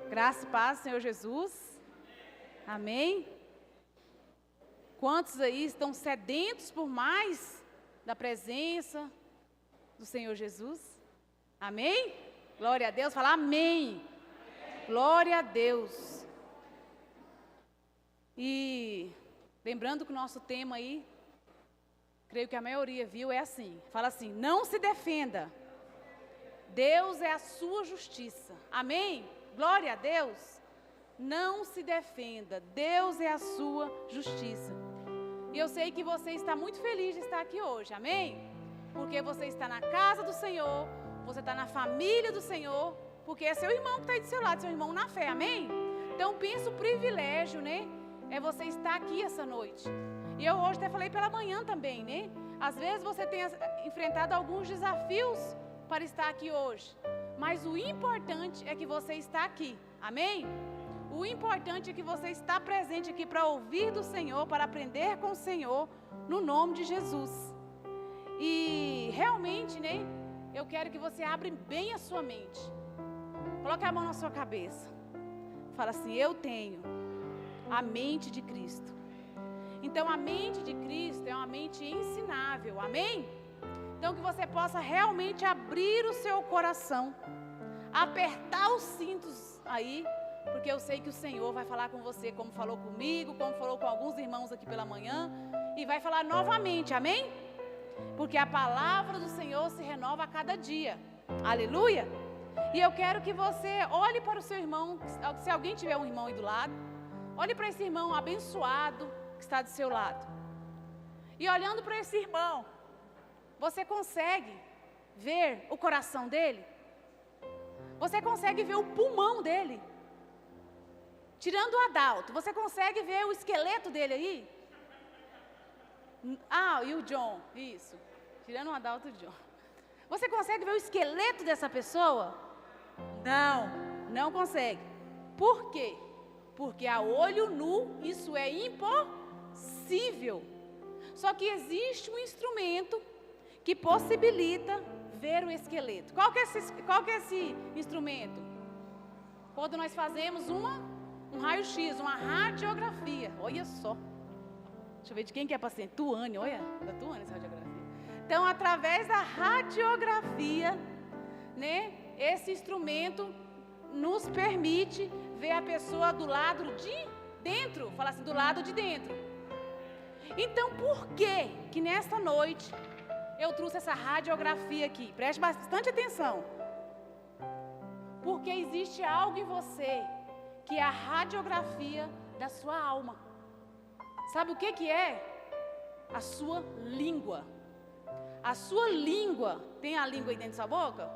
Graça e paz, Senhor Jesus. Amém? Quantos aí estão sedentos por mais da presença do Senhor Jesus? Amém? Glória a Deus. Fala amém. Glória a Deus. E lembrando que o nosso tema aí, creio que a maioria viu, é assim. Fala assim, não se defenda. Deus é a sua justiça. Amém? Glória a Deus. Não se defenda. Deus é a sua justiça. E eu sei que você está muito feliz de estar aqui hoje. Amém? Porque você está na casa do Senhor. Você está na família do Senhor. Porque é seu irmão que está aí do seu lado. Seu irmão na fé. Amém? Então pensa o privilégio, né? É você estar aqui essa noite. E eu hoje até falei pela manhã também, né? Às vezes você tem enfrentado alguns desafios para estar aqui hoje. Mas o importante é que você está aqui. Amém? O importante é que você está presente aqui para ouvir do Senhor, para aprender com o Senhor, no nome de Jesus. E realmente, né? Eu quero que você abra bem a sua mente. Coloque a mão na sua cabeça. Fala assim, eu tenho a mente de Cristo. Então a mente de Cristo é uma mente ensinável. Amém? Então que você possa realmente abrir o seu coração, apertar os cintos aí, porque eu sei que o Senhor vai falar com você como falou comigo, como falou com alguns irmãos aqui pela manhã, e vai falar novamente, amém? Porque a palavra do Senhor se renova a cada dia, aleluia? E eu quero que você olhe para o seu irmão, se alguém tiver um irmão aí do lado, olhe para esse irmão abençoado que está do seu lado, e olhando para esse irmão, você consegue ver o coração dele? Você consegue ver o pulmão dele? Tirando o Adalto, você consegue ver o esqueleto dele aí? Ah, e o John, isso. Tirando o Adalto e o John. Você consegue ver o esqueleto dessa pessoa? Não consegue. Por quê? Porque a olho nu isso é impossível. Só que existe um instrumento que possibilita ver o esqueleto. Qual que é esse instrumento? Quando nós fazemos um raio-x, uma radiografia. Olha só. Deixa eu ver de quem que é paciente. Tuane, olha. Da Tuane essa radiografia. Então, através da radiografia, né, esse instrumento nos permite ver a pessoa do lado de dentro. Fala assim, do lado de dentro. Então, por que nesta noite eu trouxe essa radiografia aqui? Preste bastante atenção. Porque existe algo em você que é a radiografia da sua alma. Sabe o que é? A sua língua. A sua língua, tem a língua aí dentro da sua boca?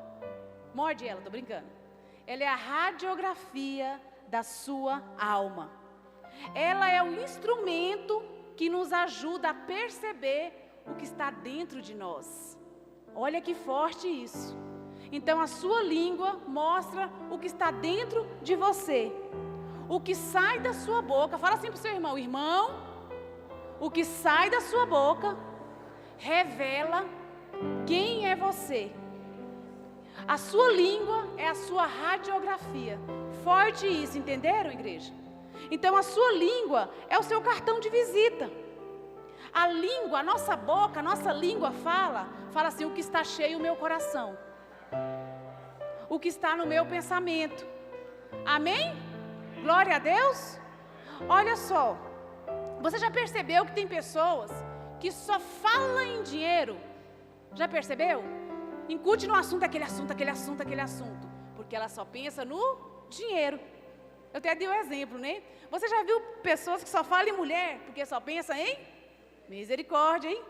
Morde ela, tô brincando. Ela é a radiografia da sua alma. Ela é o instrumento que nos ajuda a perceber o que está dentro de nós. Olha que forte isso. Então a sua língua mostra o que está dentro de você. O que sai da sua boca, fala assim para o seu irmão, irmão, o que sai da sua boca revela quem é você. A sua língua é a sua radiografia. Forte isso, entenderam, igreja? Então a sua língua é o seu cartão de visita. A língua, a nossa boca, a nossa língua fala assim, o que está cheio o meu coração. O que está no meu pensamento. Amém? Glória a Deus. Olha só, você já percebeu que tem pessoas que só falam em dinheiro? Já percebeu? Incute no assunto, aquele assunto. Porque ela só pensa no dinheiro. Eu até dei um exemplo, né? Você já viu pessoas que só falam em mulher porque só pensa em misericórdia, hein?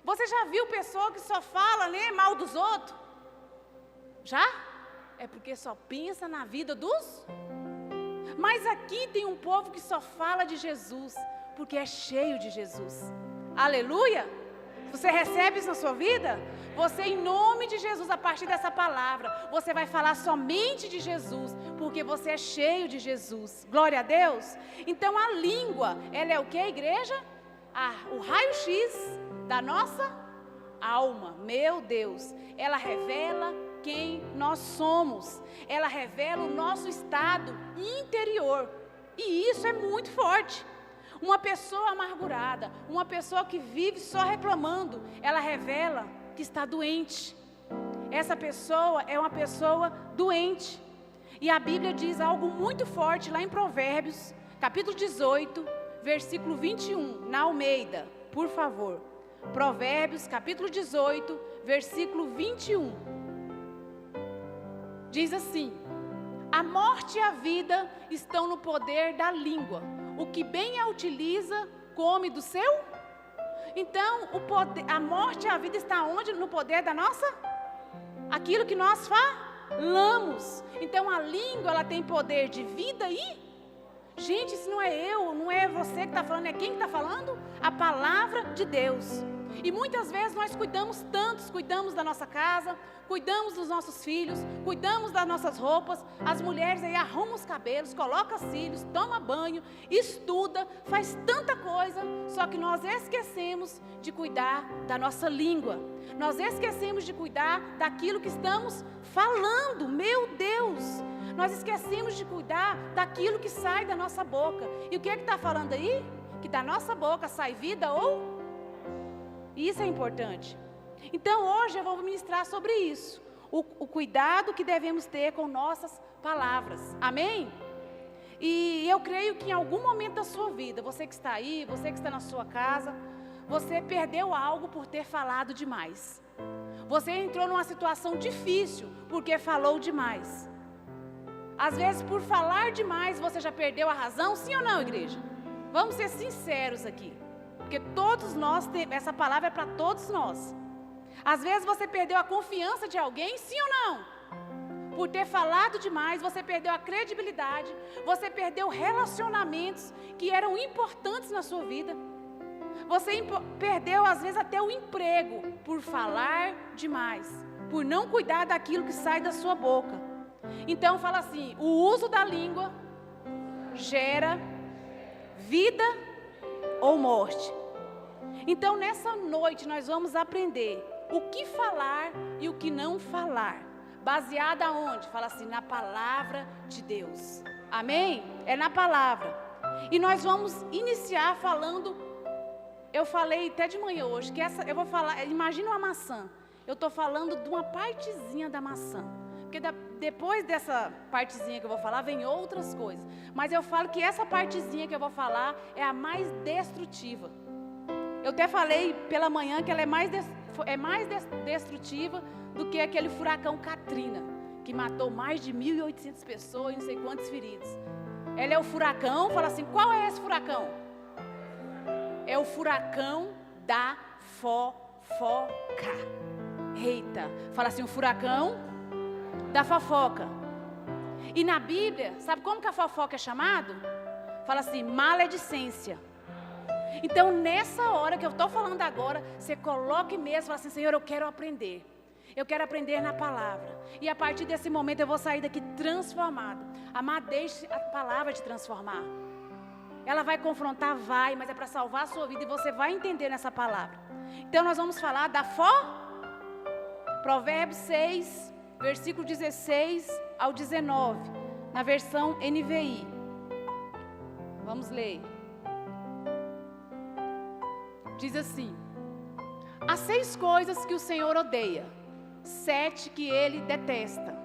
Você já viu pessoa que só fala, né, mal dos outros? Já? É porque só pensa na vida dos... Mas aqui tem um povo que só fala de Jesus, porque é cheio de Jesus. Aleluia! Você recebe isso na sua vida? Você, em nome de Jesus, a partir dessa palavra, você vai falar somente de Jesus, porque você é cheio de Jesus. Glória a Deus! Então a língua, ela é o que, igreja? O raio-x da nossa alma. Meu Deus! Ela revela quem nós somos. Ela revela o nosso estado interior. E isso é muito forte. Uma pessoa amargurada, uma pessoa que vive só reclamando, ela revela que está doente. Essa pessoa é uma pessoa doente. E a Bíblia diz algo muito forte lá em Provérbios, capítulo 18, versículo 21, na Almeida, por favor. Provérbios, capítulo 18, versículo 21. Diz assim: a morte e a vida estão no poder da língua. O que bem a utiliza, come do seu. Então, a morte e a vida está onde? No poder da nossa? Aquilo que nós falamos. Então, a língua, ela tem poder de vida e... Gente, isso não é eu, não é você que está falando, é quem está falando? A palavra de Deus. E muitas vezes nós cuidamos da nossa casa, cuidamos dos nossos filhos, cuidamos das nossas roupas. As mulheres aí arrumam os cabelos, colocam cílios, toma banho, estuda, faz tanta coisa, só que nós esquecemos de cuidar da nossa língua. Nós esquecemos de cuidar daquilo que estamos falando, meu Deus. Nós esquecemos de cuidar daquilo que sai da nossa boca. E o que é que está falando aí? Que da nossa boca sai vida ou... Isso é importante. Então hoje eu vou ministrar sobre isso. O cuidado que devemos ter com nossas palavras. Amém? E eu creio que em algum momento da sua vida, você que está aí, você que está na sua casa, você perdeu algo por ter falado demais. Você entrou numa situação difícil porque falou demais. Às vezes por falar demais você já perdeu a razão, sim ou não, igreja? Vamos ser sinceros aqui. Porque todos nós temos, essa palavra é para todos nós. Às vezes você perdeu a confiança de alguém, sim ou não? Por ter falado demais, você perdeu a credibilidade, você perdeu relacionamentos que eram importantes na sua vida. Você perdeu às vezes até o emprego por falar demais, por não cuidar daquilo que sai da sua boca. Então fala assim, o uso da língua gera vida ou morte. Então nessa noite nós vamos aprender o que falar e o que não falar, baseado aonde? Fala assim, na palavra de Deus. Amém? É na palavra. E nós vamos iniciar falando, eu falei até de manhã hoje, que eu vou falar, imagina uma maçã. Eu estou falando de uma partezinha da maçã. Porque depois dessa partezinha que eu vou falar, vem outras coisas. Mas eu falo que essa partezinha que eu vou falar é a mais destrutiva. Eu até falei pela manhã que ela é mais destrutiva do que aquele furacão Katrina, que matou mais de 1.800 pessoas e não sei quantos feridos. Ela é o furacão, fala assim, qual é esse furacão? É o furacão da fofoca. Eita, fala assim, o furacão da fofoca. E na Bíblia, sabe como que a fofoca é chamado? Fala assim, maledicência. Então nessa hora que eu estou falando agora, você coloque mesmo e fala assim, Senhor, eu quero aprender. Eu quero aprender na palavra. E a partir desse momento eu vou sair daqui transformada. Amar, deixe a palavra te transformar. Ela vai confrontar, vai, mas é para salvar a sua vida e você vai entender nessa palavra. Então nós vamos falar da Provérbios 6, versículo 16 ao 19, na versão NVI. Vamos ler. Diz assim: há 6 coisas que o Senhor odeia, 7 que Ele detesta.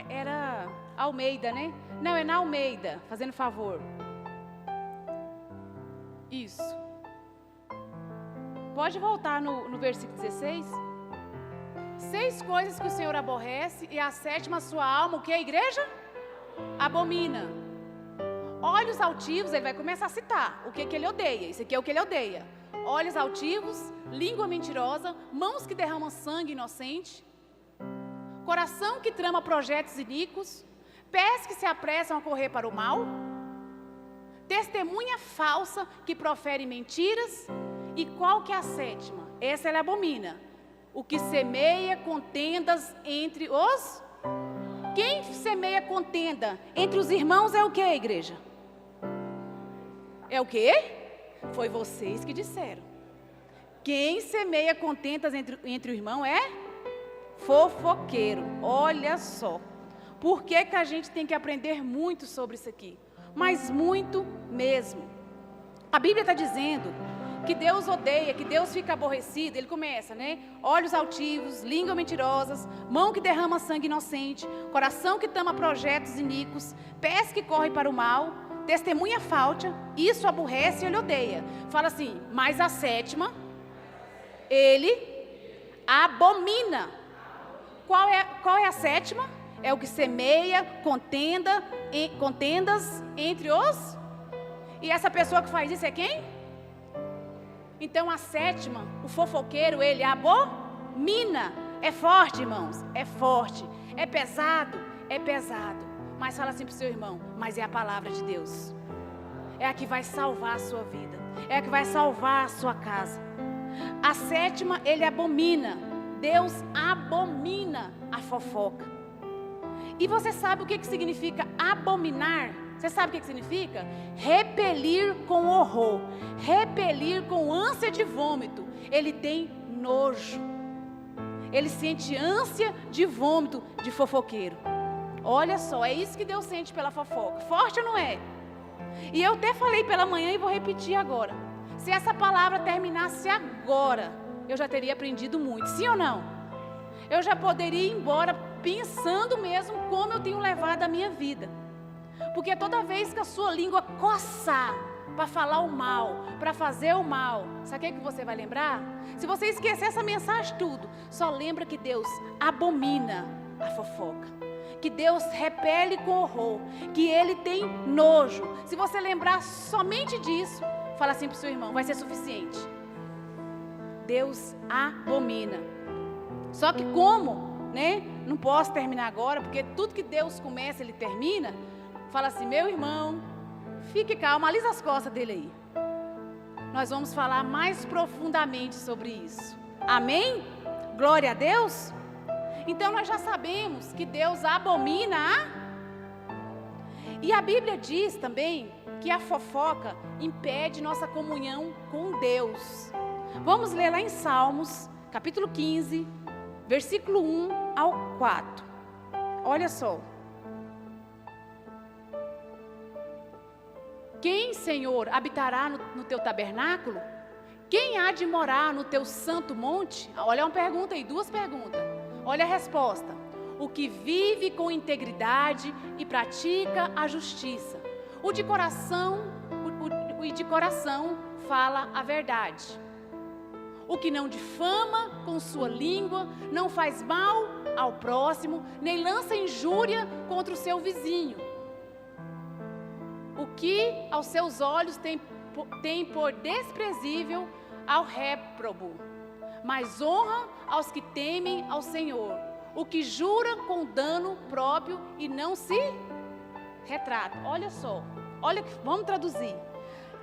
Era Almeida, né? Não, é na Almeida, fazendo favor. Isso. Pode voltar no versículo 16. 6 coisas que o Senhor aborrece e a 7ª sua alma, o que a igreja? Abomina. Olhos altivos, ele vai começar a citar o que ele odeia. Isso aqui é o que ele odeia. Olhos altivos, língua mentirosa, mãos que derramam sangue inocente, coração que trama projetos iníquos, pés que se apressam a correr para o mal, testemunha falsa que profere mentiras. E qual que é a 7ª? Essa ele abomina. O que semeia contendas entre os... Quem semeia contenda entre os irmãos é o que, igreja? É o quê? Foi vocês que disseram. Quem semeia contendas entre o irmão é fofoqueiro. Olha só. Por que que a gente tem que aprender muito sobre isso aqui? Mas muito mesmo. A Bíblia está dizendo que Deus odeia, que Deus fica aborrecido. Ele começa, né? Olhos altivos, língua mentirosas, mão que derrama sangue inocente, coração que tama projetos iníquos, pés que correm para o mal, testemunha falsa, isso aborrece e ele odeia. Fala assim, mas a sétima, ele abomina. Qual é a sétima? É o que semeia contendas entre os... E essa pessoa que faz isso é quem? Então a sétima, o fofoqueiro, ele abomina. É forte, irmãos, é forte. É pesado, mas fala assim para o seu irmão, mas é a palavra de Deus. É a que vai salvar a sua vida, é a que vai salvar a sua casa. A sétima, ele abomina. Deus abomina a fofoca. E você sabe o que significa abominar? Você sabe o que significa? Repelir com horror, repelir com ânsia de vômito. Ele tem nojo, ele sente ânsia de vômito de fofoqueiro. Olha só, é isso que Deus sente pela fofoca. Forte ou não é? E eu até falei pela manhã e vou repetir agora. Se essa palavra terminasse agora, eu já teria aprendido muito, sim ou não? Eu já poderia ir embora pensando mesmo como eu tenho levado a minha vida. Porque toda vez que a sua língua coçar para falar o mal, para fazer o mal, sabe o que você vai lembrar? Se você esquecer essa mensagem tudo, só lembra que Deus abomina a fofoca, que Deus repele com horror, que Ele tem nojo. Se você lembrar somente disso, fala assim para o seu irmão, vai ser suficiente. Deus abomina. Só que como, né? Não posso terminar agora, porque tudo que Deus começa, Ele termina. Fala assim, meu irmão, fique calmo, alisa as costas dele aí. Nós vamos falar mais profundamente sobre isso. Amém? Glória a Deus. Então nós já sabemos que Deus abomina E a Bíblia diz também que a fofoca impede nossa comunhão com Deus. Vamos ler lá em Salmos, capítulo 15, versículo 1 ao 4. Olha só. Quem, Senhor, habitará no teu tabernáculo? Quem há de morar no teu santo monte? Olha uma pergunta aí, duas perguntas. Olha a resposta. O que vive com integridade e pratica a justiça. O de coração fala a verdade. O que não difama com sua língua, não faz mal ao próximo, nem lança injúria contra o seu vizinho. O que aos seus olhos tem por desprezível ao réprobo, mas honra aos que temem ao Senhor. O que jura com dano próprio e não se retrata. Olha só, vamos traduzir.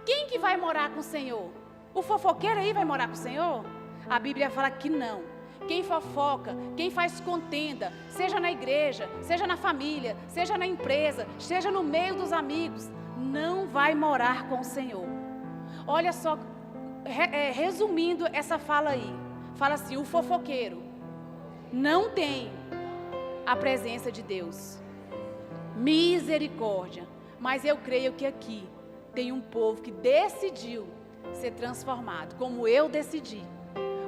Quem que vai morar com o Senhor? O fofoqueiro aí vai morar com o Senhor? A Bíblia fala que não. Quem fofoca, quem faz contenda, seja na igreja, seja na família, seja na empresa, seja no meio dos amigos, não vai morar com o Senhor. Olha só, resumindo essa fala aí, fala assim: o fofoqueiro não tem a presença de Deus. Misericórdia. Mas eu creio que aqui tem um povo que decidiu ser transformado, como eu decidi.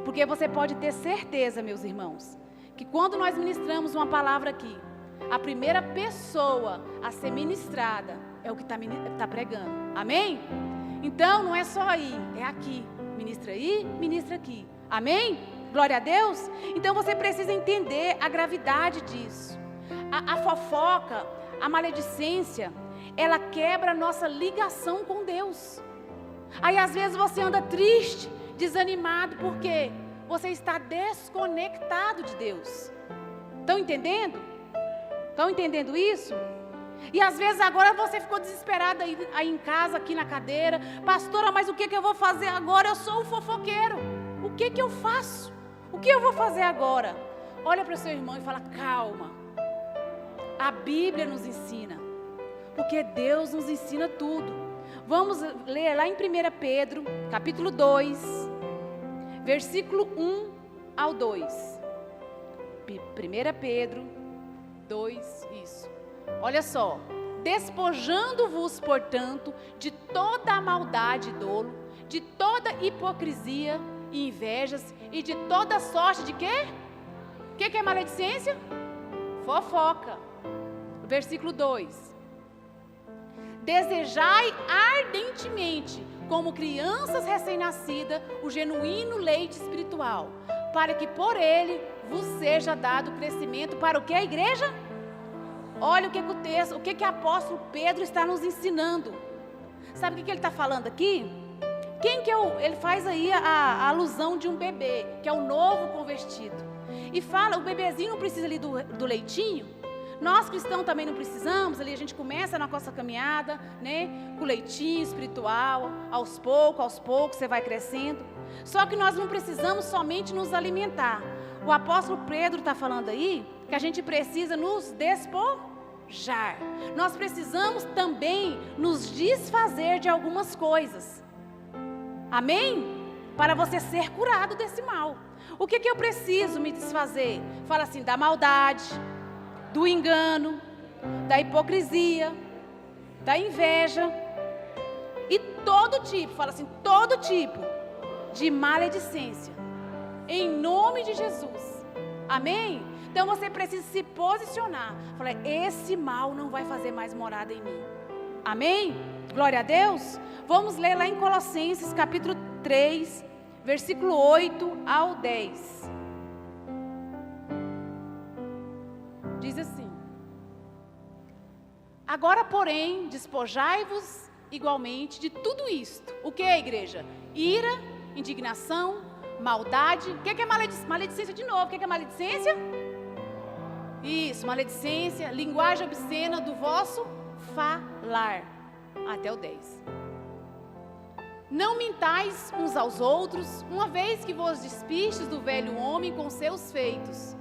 Porque você pode ter certeza, meus irmãos, que quando nós ministramos uma palavra aqui, a primeira pessoa a ser ministrada é o que está pregando. Amém? Então não é só aí, é aqui. Ministra aí, ministra aqui. Amém? Glória a Deus. Então você precisa entender a gravidade disso. A fofoca, a maledicência, ela quebra a nossa ligação com Deus. Aí às vezes você anda triste, desanimado, porque você está desconectado de Deus. Estão entendendo? Estão entendendo isso? E às vezes agora você ficou desesperada aí em casa, aqui na cadeira. Pastora, mas o que eu vou fazer agora? Eu sou um fofoqueiro. O que eu faço? O que eu vou fazer agora? Olha para o seu irmão e fala: calma. A Bíblia nos ensina. Porque Deus nos ensina tudo. Vamos ler lá em 1 Pedro, capítulo 2, versículo 1 ao 2. 1 Pedro 2, isso. Olha só. Despojando-vos, portanto, de toda a maldade e dolo, de toda hipocrisia e invejas, e de toda sorte de quê? O que é maledicência? Fofoca. Versículo 2. Desejai ardentemente, como crianças recém-nascidas, o genuíno leite espiritual, para que por ele vos seja dado crescimento para o que a igreja? Olha o que o texto, o que o apóstolo Pedro está nos ensinando. Sabe o que ele está falando aqui? Quem que ele faz aí a alusão de um bebê, que é o novo convertido. E fala, o bebezinho não precisa ali do leitinho. Nós cristãos também não precisamos, ali a gente começa na nossa caminhada, né? Com o leitinho espiritual, aos poucos você vai crescendo. Só que nós não precisamos somente nos alimentar. O apóstolo Pedro está falando aí que a gente precisa nos despojar. Nós precisamos também nos desfazer de algumas coisas. Amém? Para você ser curado desse mal. O que eu preciso me desfazer? Fala assim, da maldade, do engano, da hipocrisia, da inveja e todo tipo, fala assim, todo tipo de maledicência. Em nome de Jesus. Amém? Então você precisa se posicionar. Fala, esse mal não vai fazer mais morada em mim. Amém? Glória a Deus. Vamos ler lá em Colossenses capítulo 3, versículo 8 ao 10. Diz assim: agora, porém, despojai-vos igualmente de tudo isto. O que é, igreja? Ira, indignação, maldade. O que é maledicência de novo? O que é maledicência? Isso, maledicência, linguagem obscena do vosso falar. Até o 10. Não mintais uns aos outros, uma vez que vos despistes do velho homem com seus feitos,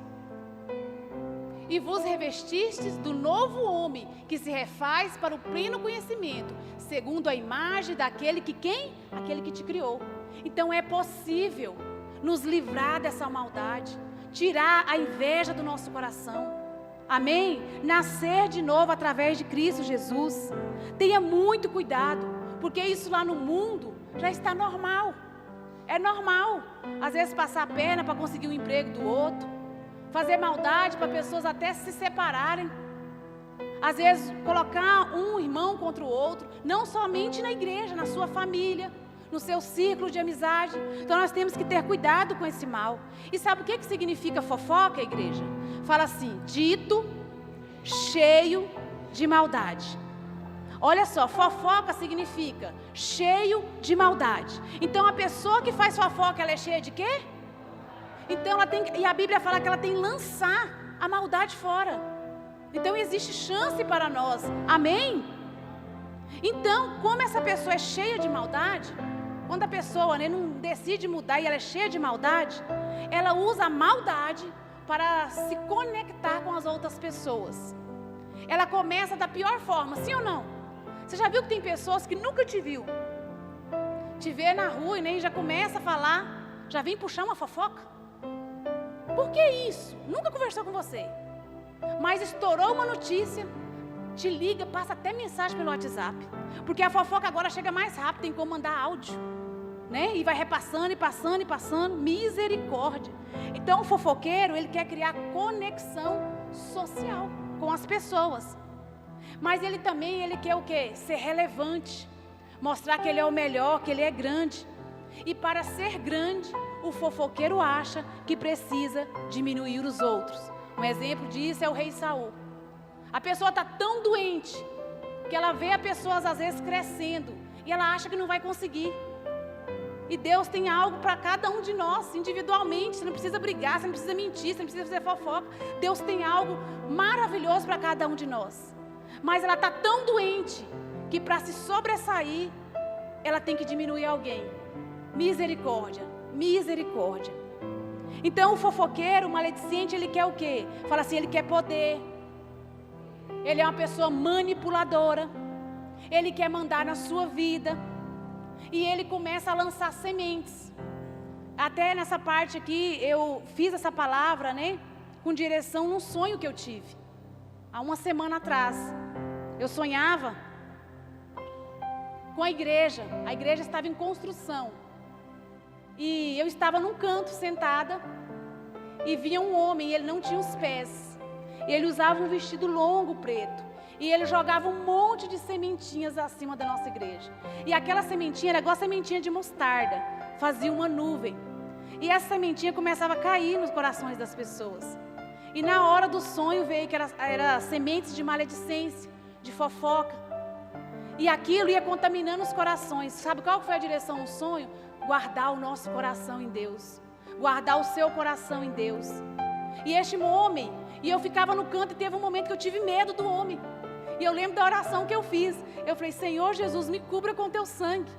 e vos revestistes do novo homem, que se refaz para o pleno conhecimento, segundo a imagem daquele que quem? Aquele que te criou. Então é possível nos livrar dessa maldade, tirar a inveja do nosso coração. Amém? Nascer de novo através de Cristo Jesus. Tenha muito cuidado, porque isso lá no mundo já está normal. É normal, às vezes passar a perna para conseguir um emprego do outro, fazer maldade para pessoas até se separarem. Às vezes colocar um irmão contra o outro, não somente na igreja, na sua família, no seu círculo de amizade. Então nós temos que ter cuidado com esse mal. E sabe o que significa fofoca, igreja? Fala assim, dito cheio de maldade. Olha só, fofoca significa cheio de maldade. Então a pessoa que faz fofoca, ela é cheia de quê? Então ela tem, e a Bíblia fala que ela tem que lançar a maldade fora. Então existe chance para nós. Amém? Então, como essa pessoa é cheia de maldade, quando a pessoa, né, não decide mudar e ela é cheia de maldade, ela usa a maldade para se conectar com as outras pessoas. Ela começa da pior forma, sim ou não? Você já viu que tem pessoas que nunca te viu, te vê na rua e nem já começa a falar, já vem puxar uma fofoca? Por que isso? Nunca conversou com você, mas estourou uma notícia, te liga, passa até mensagem pelo WhatsApp, porque a fofoca agora chega mais rápido, tem como mandar áudio, né? E vai repassando e passando e passando, misericórdia. Então o fofoqueiro, ele quer criar conexão social com as pessoas, mas ele também, ele quer o quê? Ser relevante, mostrar que ele é o melhor, que ele é grande. E para ser grande, o fofoqueiro acha que precisa diminuir os outros. Um exemplo disso é o rei Saul. A pessoa está tão doente que ela vê a pessoa às vezes crescendo e ela acha que não vai conseguir. E Deus tem algo para cada um de nós, individualmente. Você não precisa brigar, você não precisa mentir, você não precisa fazer fofoca. Deus tem algo maravilhoso para cada um de nós. Mas ela está tão doente que para se sobressair, ela tem que diminuir alguém. Misericórdia, misericórdia. Então o fofoqueiro, o maledicente, ele quer o quê? Fala assim, ele quer poder. Ele é uma pessoa manipuladora. Ele quer mandar na sua vida. E ele começa a lançar sementes. Até nessa parte aqui, eu fiz essa palavra, né? com direção num sonho que eu tive. Há uma semana atrás, eu sonhava com a igreja estava em construção, e eu estava num canto sentada, e via um homem, e ele não tinha os pés, e ele usava um vestido longo preto, e ele jogava um monte de sementinhas acima da nossa igreja, e aquela sementinha era igual a sementinha de mostarda, fazia uma nuvem, e essa sementinha começava a cair nos corações das pessoas, e na hora do sonho veio que era sementes de maledicência, de fofoca, e aquilo ia contaminando os corações. Sabe qual foi a direção do sonho? Guardar o nosso coração em Deus, guardar o seu coração em Deus. E este homem, e eu ficava no canto, e teve um momento que eu tive medo do homem, e eu lembro da oração que eu fiz, eu falei: Senhor Jesus, me cubra com teu sangue.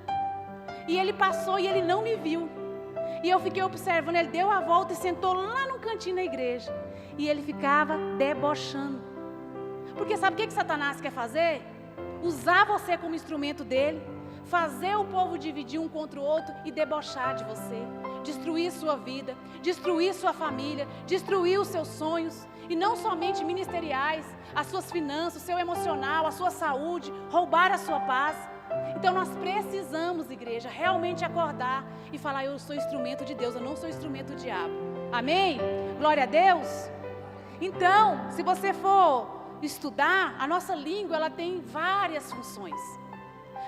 E ele passou e ele não me viu, e eu fiquei observando. Ele deu a volta e sentou lá no cantinho da igreja, e ele ficava debochando, porque sabe o que Satanás quer fazer? Usar você como instrumento dele, fazer o povo dividir um contra o outro e debochar de você, destruir sua vida, destruir sua família, destruir os seus sonhos, e não somente ministeriais, as suas finanças, o seu emocional, a sua saúde, roubar a sua paz. Então nós precisamos, igreja, realmente acordar e falar: eu sou instrumento de Deus, eu não sou instrumento do diabo. Amém? Glória a Deus. Então, se você for estudar, a nossa língua, ela tem várias funções,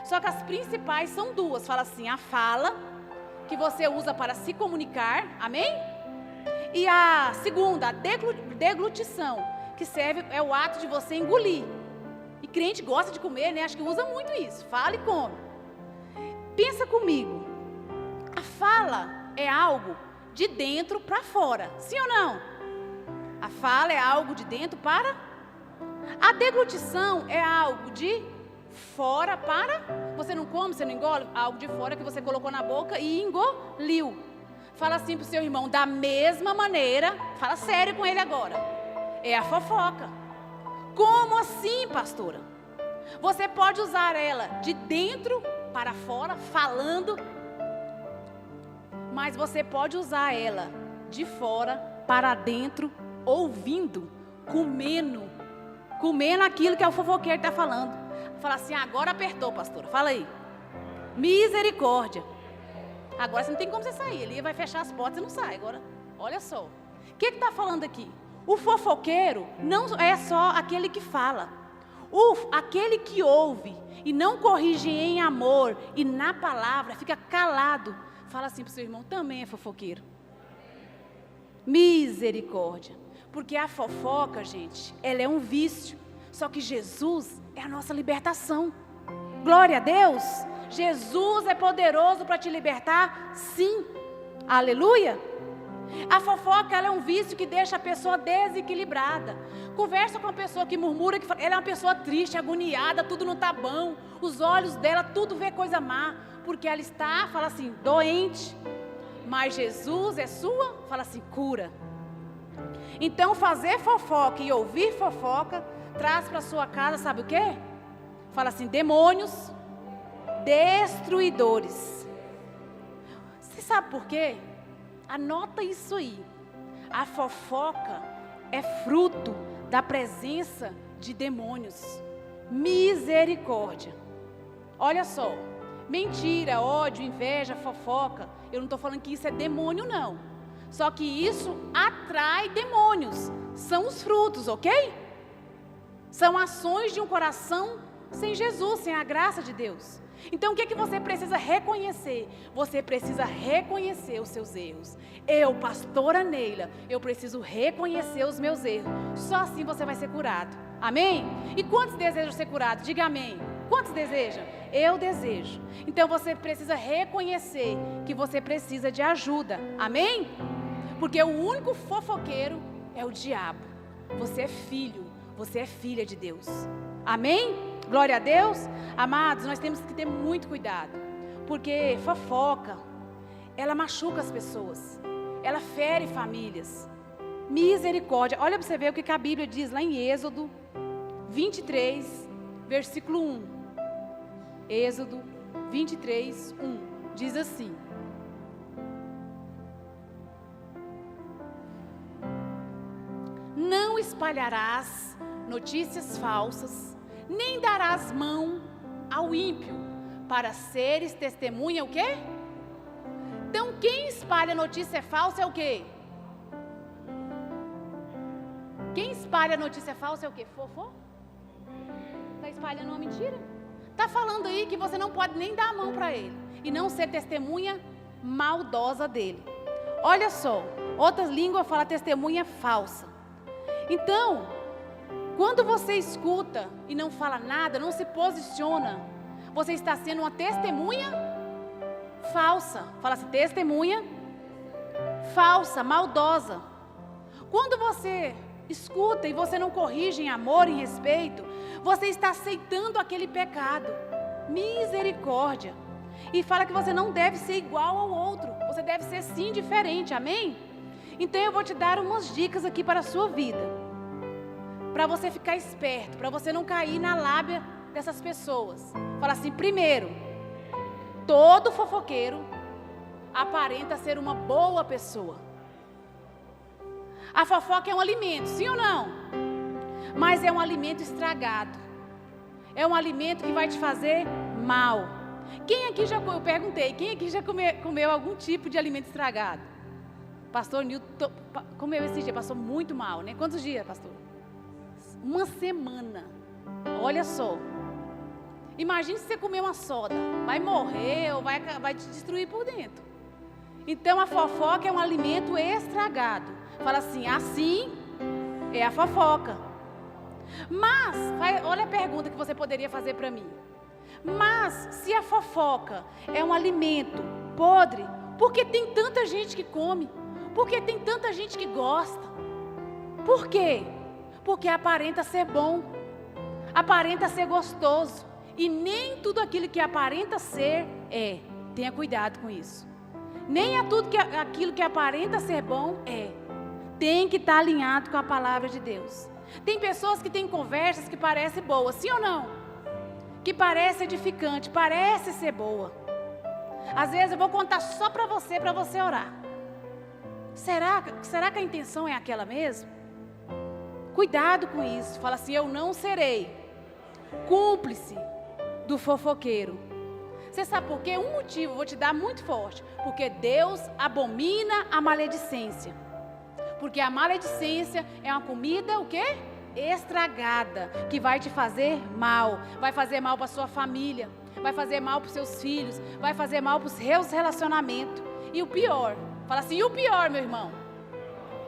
só que as principais são duas. Fala assim: a fala, que você usa para se comunicar, amém? E a segunda, a deglutição, que serve, é o ato de você engolir. E crente gosta de comer, né? Acho que usa muito isso, fala e come. Pensa comigo, a fala é algo de dentro para fora, sim ou não? A fala é algo de dentro para... A deglutição é algo de fora para... Você não come, você não engole, algo de fora que você colocou na boca e engoliu. Fala assim para o seu irmão, da mesma maneira, fala sério com ele agora, é a fofoca. Como assim, pastora? Você pode usar ela de dentro para fora, falando, mas você pode usar ela de fora para dentro, ouvindo, comendo aquilo que o fofoqueiro está falando. Fala assim: agora apertou, pastora, fala aí. Misericórdia. Agora você não tem como você sair, ele vai fechar as portas e não sai. Agora, olha só, o que está falando aqui? O fofoqueiro não é só aquele que fala, aquele que ouve e não corrige em amor e na palavra, fica calado. Fala assim para o seu irmão, também é fofoqueiro. Misericórdia. Porque a fofoca, gente, ela é um vício. Só que Jesus é a nossa libertação. Glória a Deus. Jesus é poderoso para te libertar, sim. Aleluia. A fofoca, ela é um vício que deixa a pessoa desequilibrada. Conversa com uma pessoa que murmura, que ela é uma pessoa triste, agoniada, tudo não está bom. Os olhos dela, tudo vê coisa má. Porque ela está, fala assim, doente. Mas Jesus é sua, fala assim, cura. Então fazer fofoca e ouvir fofoca traz para sua casa, sabe o quê? Fala assim, demônios destruidores. Você sabe por quê? Anota isso aí. A fofoca é fruto da presença de demônios. Misericórdia. Olha só, mentira, ódio, inveja, fofoca. Eu não estou falando que isso é demônio, não. Só que isso atrai demônios. São os frutos, ok? São ações de um coração sem Jesus, sem a graça de Deus. Então o que você precisa reconhecer? Você precisa reconhecer os seus erros. Eu, pastora Neila, eu preciso reconhecer os meus erros. Só assim você vai ser curado. Amém? E quantos desejam ser curados? Diga amém. Quantos desejam? Eu desejo. Então você precisa reconhecer que você precisa de ajuda. Amém? Porque o único fofoqueiro é o diabo. Você é filho, você é filha de Deus. Amém? Glória a Deus. Amados, nós temos que ter muito cuidado. Porque fofoca, ela machuca as pessoas. Ela fere famílias. Misericórdia. Olha para você ver o que a Bíblia diz lá em Êxodo 23, versículo 1. Êxodo 23, 1. Diz assim. espalharás notícias falsas, nem darás mão ao ímpio, para seres testemunha o quê? Então quem espalha notícia falsa é o quê? Quem espalha notícia falsa é o quê? Fofo? Está espalhando uma mentira? Está falando aí que você não pode nem dar a mão para ele e não ser testemunha maldosa dele. Olha só, outras línguas falam testemunha falsa. Então, quando você escuta e não fala nada, não se posiciona, você está sendo uma testemunha falsa. Fala assim, testemunha falsa, maldosa. Quando você escuta e você não corrige em amor, em respeito, você está aceitando aquele pecado. Misericórdia. E fala que você não deve ser igual ao outro. Você deve ser sim diferente, amém? Então eu vou te dar umas dicas aqui para a sua vida. Para você ficar esperto, para você não cair na lábia dessas pessoas. Fala assim, primeiro, todo fofoqueiro aparenta ser uma boa pessoa. A fofoca é um alimento, sim ou não? Mas é um alimento estragado. É um alimento que vai te fazer mal. Quem aqui já, eu perguntei, quem aqui já comeu algum tipo de alimento estragado? Pastor Nilton comeu esse dia, passou muito mal, né? Quantos dias, pastor? Uma semana. Olha só. Imagine se você comer uma soda. Vai morrer ou vai te destruir por dentro. Então a fofoca é um alimento estragado. Fala assim é a fofoca. Mas, olha a pergunta que você poderia fazer para mim. Mas, se a fofoca é um alimento podre, por que tem tanta gente que come? Por que tem tanta gente que gosta? Por quê? Porque aparenta ser bom, aparenta ser gostoso. E nem tudo aquilo que aparenta ser é. Tenha cuidado com isso. Nem é tudo aquilo que aparenta ser bom é. Tem que estar alinhado com a palavra de Deus. Tem pessoas que têm conversas que parecem boas, sim ou não? Que parece edificante, parece ser boa. Às vezes eu vou contar só para você orar. Será que a intenção é aquela mesmo? Cuidado com isso. Fala assim, eu não serei cúmplice do fofoqueiro. Você sabe por quê? Um motivo, vou te dar muito forte. Porque Deus abomina a maledicência. Porque a maledicência é uma comida, o quê? Estragada, que vai te fazer mal. Vai fazer mal para sua família, vai fazer mal para os seus filhos, vai fazer mal para os seus relacionamentos. E o pior, fala assim, e o pior, meu irmão?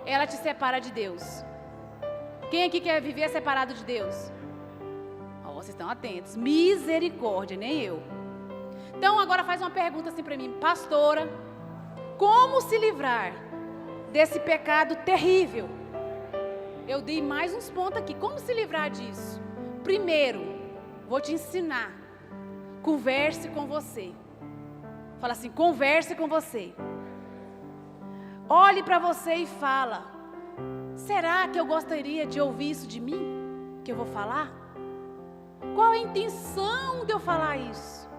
Ela te separa de Deus. Quem aqui quer viver separado de Deus? Oh, vocês estão atentos. Misericórdia, nem eu. Então agora faz uma pergunta assim para mim, pastora, como se livrar desse pecado terrível? Eu dei mais uns pontos aqui. Como se livrar disso? Primeiro, vou te ensinar. Converse com você. Fala assim, converse com você. Olhe para você e fala, será que eu gostaria de ouvir isso de mim? Que eu vou falar? Qual a intenção de eu falar isso?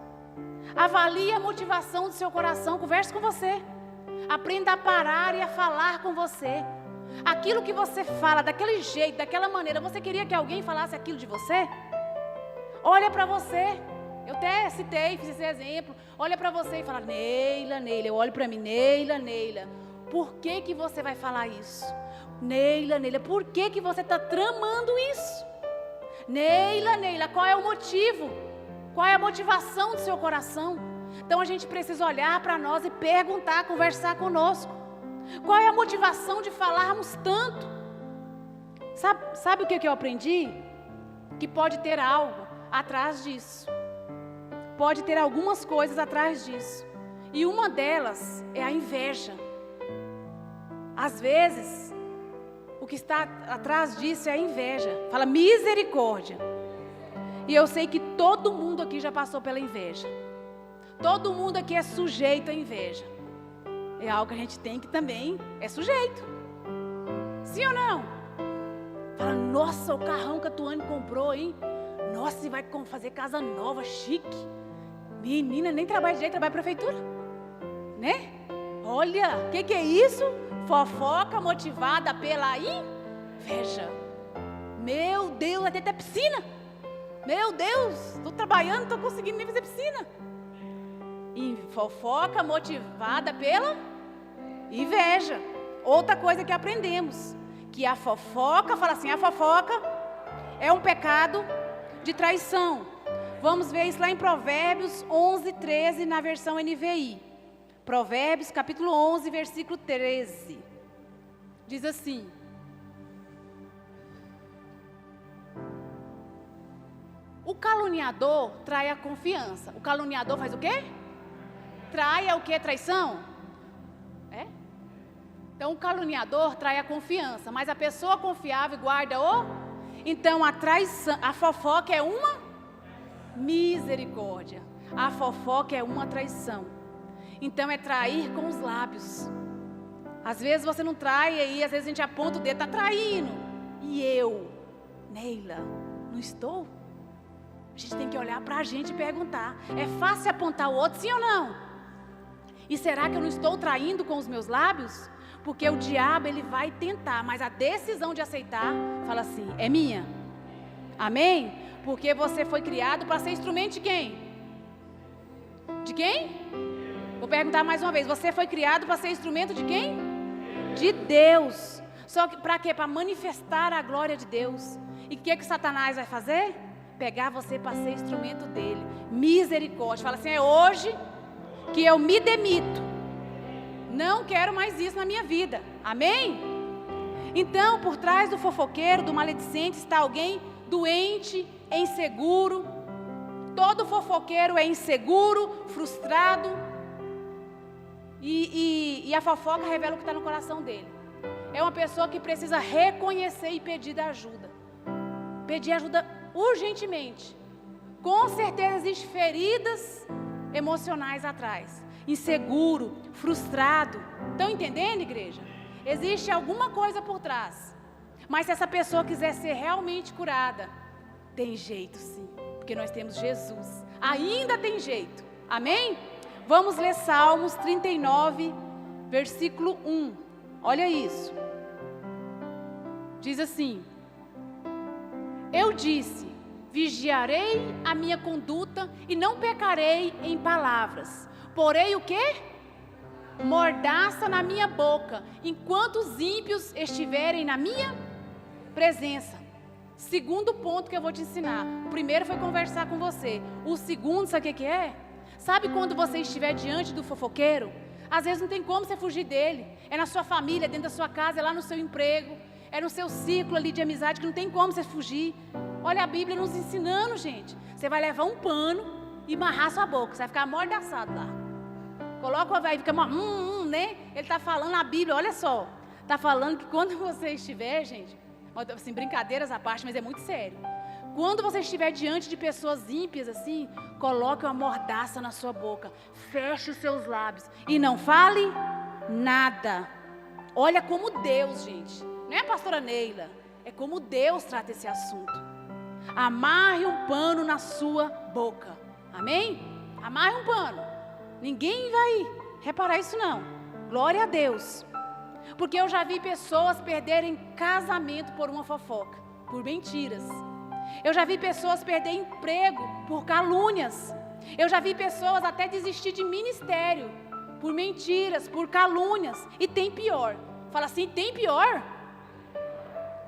Avalie a motivação do seu coração. Converse com você. Aprenda a parar e a falar com você. Aquilo que você fala, daquele jeito, daquela maneira, você queria que alguém falasse aquilo de você? Olha para você. Eu até citei, fiz esse exemplo. Olha para você e fala, Neila, eu olho para mim, Neila. Por que você vai falar isso? Neila, por que você está tramando isso? Neila, qual é o motivo? Qual é a motivação do seu coração? Então a gente precisa olhar para nós e perguntar, conversar conosco. Qual é a motivação de falarmos tanto? Sabe o que eu aprendi? Que pode ter algo atrás disso. Pode ter algumas coisas atrás disso. E uma delas é a inveja. Às vezes, o que está atrás disso é a inveja. Fala misericórdia. E eu sei que todo mundo aqui já passou pela inveja. Todo mundo aqui é sujeito à inveja. É algo que a gente tem que também é sujeito. Sim ou não? Fala, nossa, o carrão que a Tuane comprou, hein? Nossa, e vai fazer casa nova, chique. Menina, nem trabalha direito, trabalha na prefeitura. Né? Olha, o que é isso? Fofoca motivada pela inveja. Meu Deus, vai ter até piscina. Meu Deus, estou trabalhando, não estou conseguindo nem fazer piscina. E fofoca motivada pela inveja. Outra coisa que aprendemos, que a fofoca, fala assim, a fofoca é um pecado de traição. Vamos ver isso lá em Provérbios 11, 13, na versão NVI. Provérbios, capítulo 11, versículo 13. Diz assim: o caluniador trai a confiança. O caluniador faz o quê? Trai é o quê? Traição? É? Então o caluniador trai a confiança, mas a pessoa confiável guarda o... Então a traição, a fofoca é uma misericórdia. A fofoca é uma traição. Então é trair com os lábios. Às vezes você não trai, aí às vezes a gente aponta o dedo, está traindo. E eu, Neila, não estou? A gente tem que olhar para a gente e perguntar. É fácil apontar o outro, sim ou não? E será que eu não estou traindo com os meus lábios? Porque o diabo, ele vai tentar, mas a decisão de aceitar, fala assim, é minha. Amém? Porque você foi criado para ser instrumento de quem? De quem? Vou perguntar mais uma vez, você foi criado para ser instrumento de quem? De Deus. Só que para quê? Para manifestar a glória de Deus. E o que Satanás vai fazer? Pegar você para ser instrumento dele. Misericórdia. Fala assim, é hoje que eu me demito. Não quero mais isso na minha vida. Amém? Então, por trás do fofoqueiro, do maledicente, está alguém doente, inseguro. Todo fofoqueiro é inseguro, frustrado. E a fofoca revela o que está no coração dele. É uma pessoa que precisa reconhecer e pedir ajuda. Pedir ajuda urgentemente. Com certeza existem feridas emocionais atrás. Inseguro, frustrado. Estão entendendo, igreja? Existe alguma coisa por trás. Mas se essa pessoa quiser ser realmente curada, tem jeito sim. Porque nós temos Jesus. Ainda tem jeito. Amém? Vamos ler Salmos 39, versículo 1. Olha isso. Diz assim: eu disse, vigiarei a minha conduta e não pecarei em palavras. Porém o quê? Mordaça na minha boca, enquanto os ímpios estiverem na minha presença. Segundo ponto que eu vou te ensinar. O primeiro foi conversar com você. O segundo, sabe o que é? Sabe quando você estiver diante do fofoqueiro? Às vezes não tem como você fugir dele. É na sua família, dentro da sua casa, é lá no seu emprego. É no seu ciclo ali de amizade que não tem como você fugir. Olha a Bíblia nos ensinando, gente. Você vai levar um pano e amarrar sua boca. Você vai ficar amordaçado lá. Coloca o vai fica né? Ele está falando na Bíblia, olha só. Está falando que quando você estiver, gente, assim, brincadeiras à parte, mas é muito sério. Quando você estiver diante de pessoas ímpias assim, coloque uma mordaça na sua boca. Feche os seus lábios e não fale nada. Olha como Deus, gente. Não é a pastora Neila. É como Deus trata esse assunto. Amarre um pano na sua boca. Amém? Amarre um pano. Ninguém vai reparar isso não. Glória a Deus. Porque eu já vi pessoas perderem casamento por uma fofoca, por mentiras. Eu já vi pessoas perder emprego por calúnias. Eu já vi pessoas até desistir de ministério por mentiras, por calúnias. E tem pior. Fala assim, tem pior?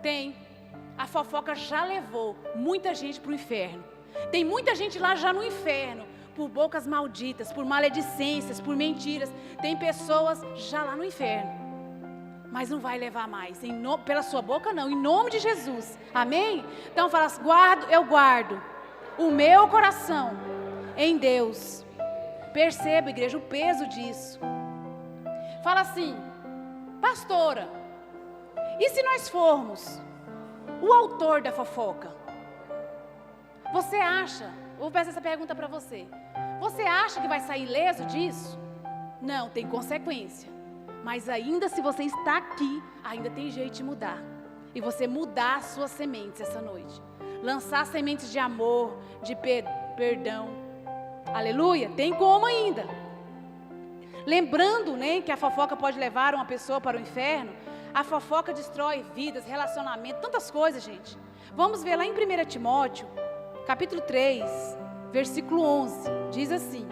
Tem. A fofoca já levou muita gente para o inferno. Tem muita gente lá já no inferno, por bocas malditas, por maledicências, por mentiras. Tem pessoas já lá no inferno. Mas não vai levar mais, pela sua boca não, em nome de Jesus, amém? Então fala assim, eu guardo o meu coração em Deus. Perceba, igreja, o peso disso. Fala assim, pastora, e se nós formos o autor da fofoca? Você acha, vou fazer essa pergunta para você, você acha que vai sair ileso disso? Não, tem consequência. Mas ainda se você está aqui, ainda tem jeito de mudar. E você mudar as suas sementes essa noite. Lançar sementes de amor, de perdão. Aleluia, tem como ainda. Lembrando, né, que a fofoca pode levar uma pessoa para o inferno. A fofoca destrói vidas, relacionamentos, tantas coisas, gente. Vamos ver lá em 1 Timóteo, capítulo 3, versículo 11. Diz assim: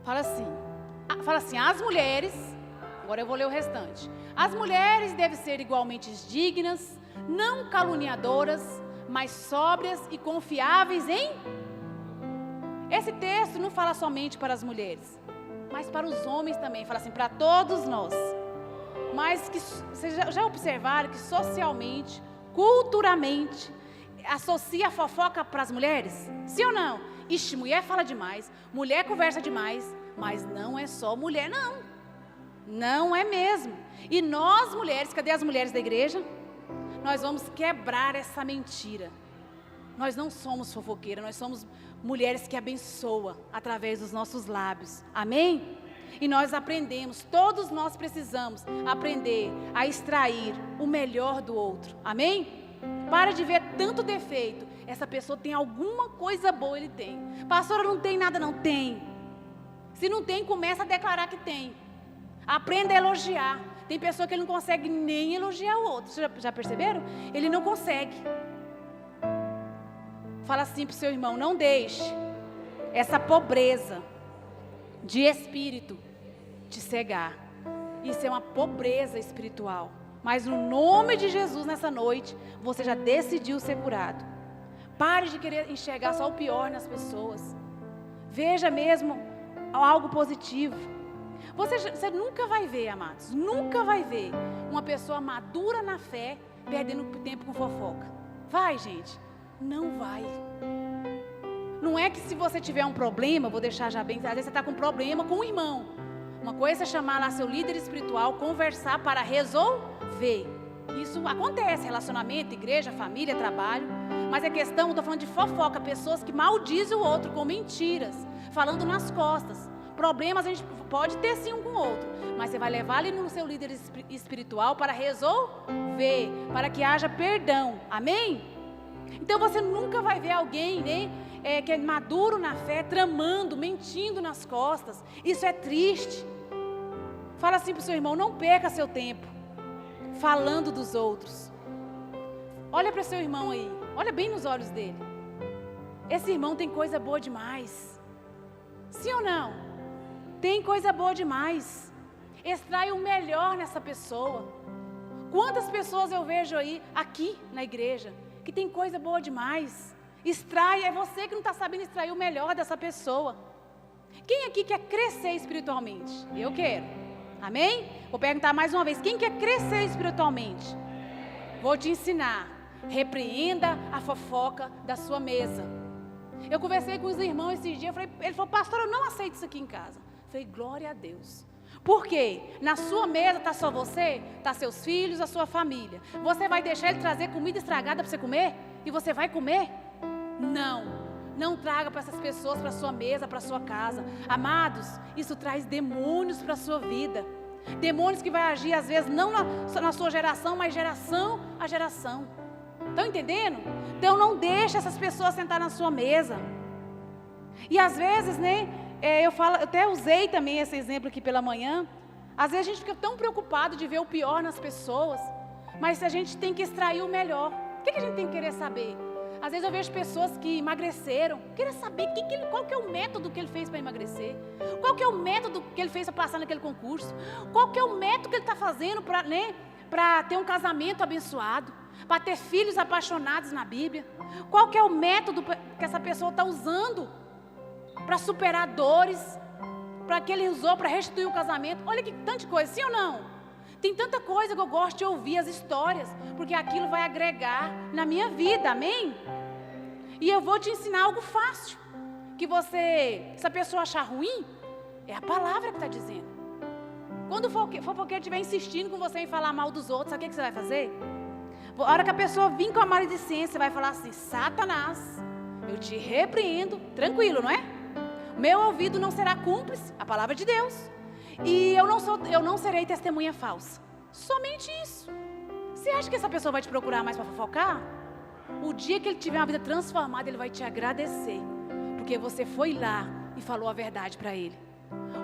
fala assim, as mulheres, agora eu vou ler o restante. As mulheres devem ser igualmente dignas, não caluniadoras, mas sóbrias e confiáveis em... Esse texto não fala somente para as mulheres, mas para os homens também. Fala assim, para todos nós. Mas que vocês já observaram que socialmente, culturalmente, associa a fofoca para as mulheres? Sim ou não? Ixi, mulher fala demais, mulher conversa demais, mas não é só mulher, não. Não é mesmo. E nós mulheres, cadê as mulheres da igreja? Nós vamos quebrar essa mentira. Nós não somos fofoqueiras, nós somos mulheres que abençoam através dos nossos lábios. Amém? E nós aprendemos, todos nós precisamos aprender a extrair o melhor do outro. Amém? Para de ver tanto defeito. Essa pessoa tem alguma coisa boa, ele tem. Pastora, não tem nada, não tem. Se não tem, começa a declarar que tem. Aprenda a elogiar. Tem pessoa que ele não consegue nem elogiar o outro. Vocês já perceberam? Ele não consegue. Fala assim para o seu irmão, não deixe essa pobreza de espírito te cegar. Isso é uma pobreza espiritual. Mas no nome de Jesus, nessa noite, você já decidiu ser curado. Pare de querer enxergar só o pior nas pessoas. Veja mesmo algo positivo. Você nunca vai ver, amados, nunca vai ver uma pessoa madura na fé perdendo tempo com fofoca. Vai, gente? Não vai. Não é que se você tiver um problema, vou deixar já bem, às vezes você está com um problema com um irmão. Uma coisa é chamar lá seu líder espiritual, conversar para resolver. Isso acontece, relacionamento, igreja, família, trabalho. Mas é questão, estou falando de fofoca, pessoas que maldizem o outro com mentiras, falando nas costas. Problemas a gente pode ter sim um com o outro, mas você vai levar ali no seu líder espiritual para resolver, para que haja perdão. Amém? Então você nunca vai ver alguém, né, que é maduro na fé, tramando, mentindo nas costas. Isso é triste. Fala assim para o seu irmão, não perca seu tempo falando dos outros. Olha para seu irmão aí, olha bem nos olhos dele. Esse irmão tem coisa boa demais. Sim ou não? Tem coisa boa demais. Extrai o melhor nessa pessoa. Quantas pessoas eu vejo aí, aqui na igreja, que tem coisa boa demais. Extrai, é você que não está sabendo extrair o melhor dessa pessoa. Quem aqui quer crescer espiritualmente? Eu quero. Amém? Vou perguntar mais uma vez, quem quer crescer espiritualmente? Vou te ensinar. Repreenda a fofoca da sua mesa. Eu conversei com os irmãos esses dias, ele falou, pastor, eu não aceito isso aqui em casa. Eu falei, glória a Deus. Por quê? Na sua mesa está só você, está seus filhos, a sua família. Você vai deixar ele trazer comida estragada para você comer? E você vai comer? Não traga para essas pessoas, para a sua mesa, para a sua casa. Amados, isso traz demônios para a sua vida. Demônios que vai agir às vezes não na sua geração, mas geração a geração. Estão entendendo? Então não deixe essas pessoas sentar na sua mesa. E às vezes, né, eu até usei também esse exemplo aqui pela manhã. Às vezes a gente fica tão preocupado de ver o pior nas pessoas, mas a gente tem que extrair o melhor. O que a gente tem que querer saber? Às vezes eu vejo pessoas que emagreceram, queria saber qual que é o método que ele fez para emagrecer, qual que é o método que ele fez para passar naquele concurso, qual que é o método que ele está fazendo para ter um casamento abençoado, para ter filhos apaixonados na Bíblia, qual que é o método que essa pessoa está usando para superar dores, para que ele usou para restituir o casamento. Olha que tanta coisa, sim ou não? Tem tanta coisa que eu gosto de ouvir as histórias, porque aquilo vai agregar na minha vida, amém? E eu vou te ensinar algo fácil, que se a pessoa achar ruim, é a palavra que está dizendo. Quando o fofoqueiro estiver insistindo com você em falar mal dos outros, sabe o que você vai fazer? A hora que a pessoa vir com a maledicência, você vai falar assim, Satanás, eu te repreendo, tranquilo, não é? Meu ouvido não será cúmplice, a palavra de Deus. E eu não serei testemunha falsa. Somente isso. Você acha que essa pessoa vai te procurar mais para fofocar? O dia que ele tiver uma vida transformada, ele vai te agradecer, porque você foi lá e falou a verdade para ele.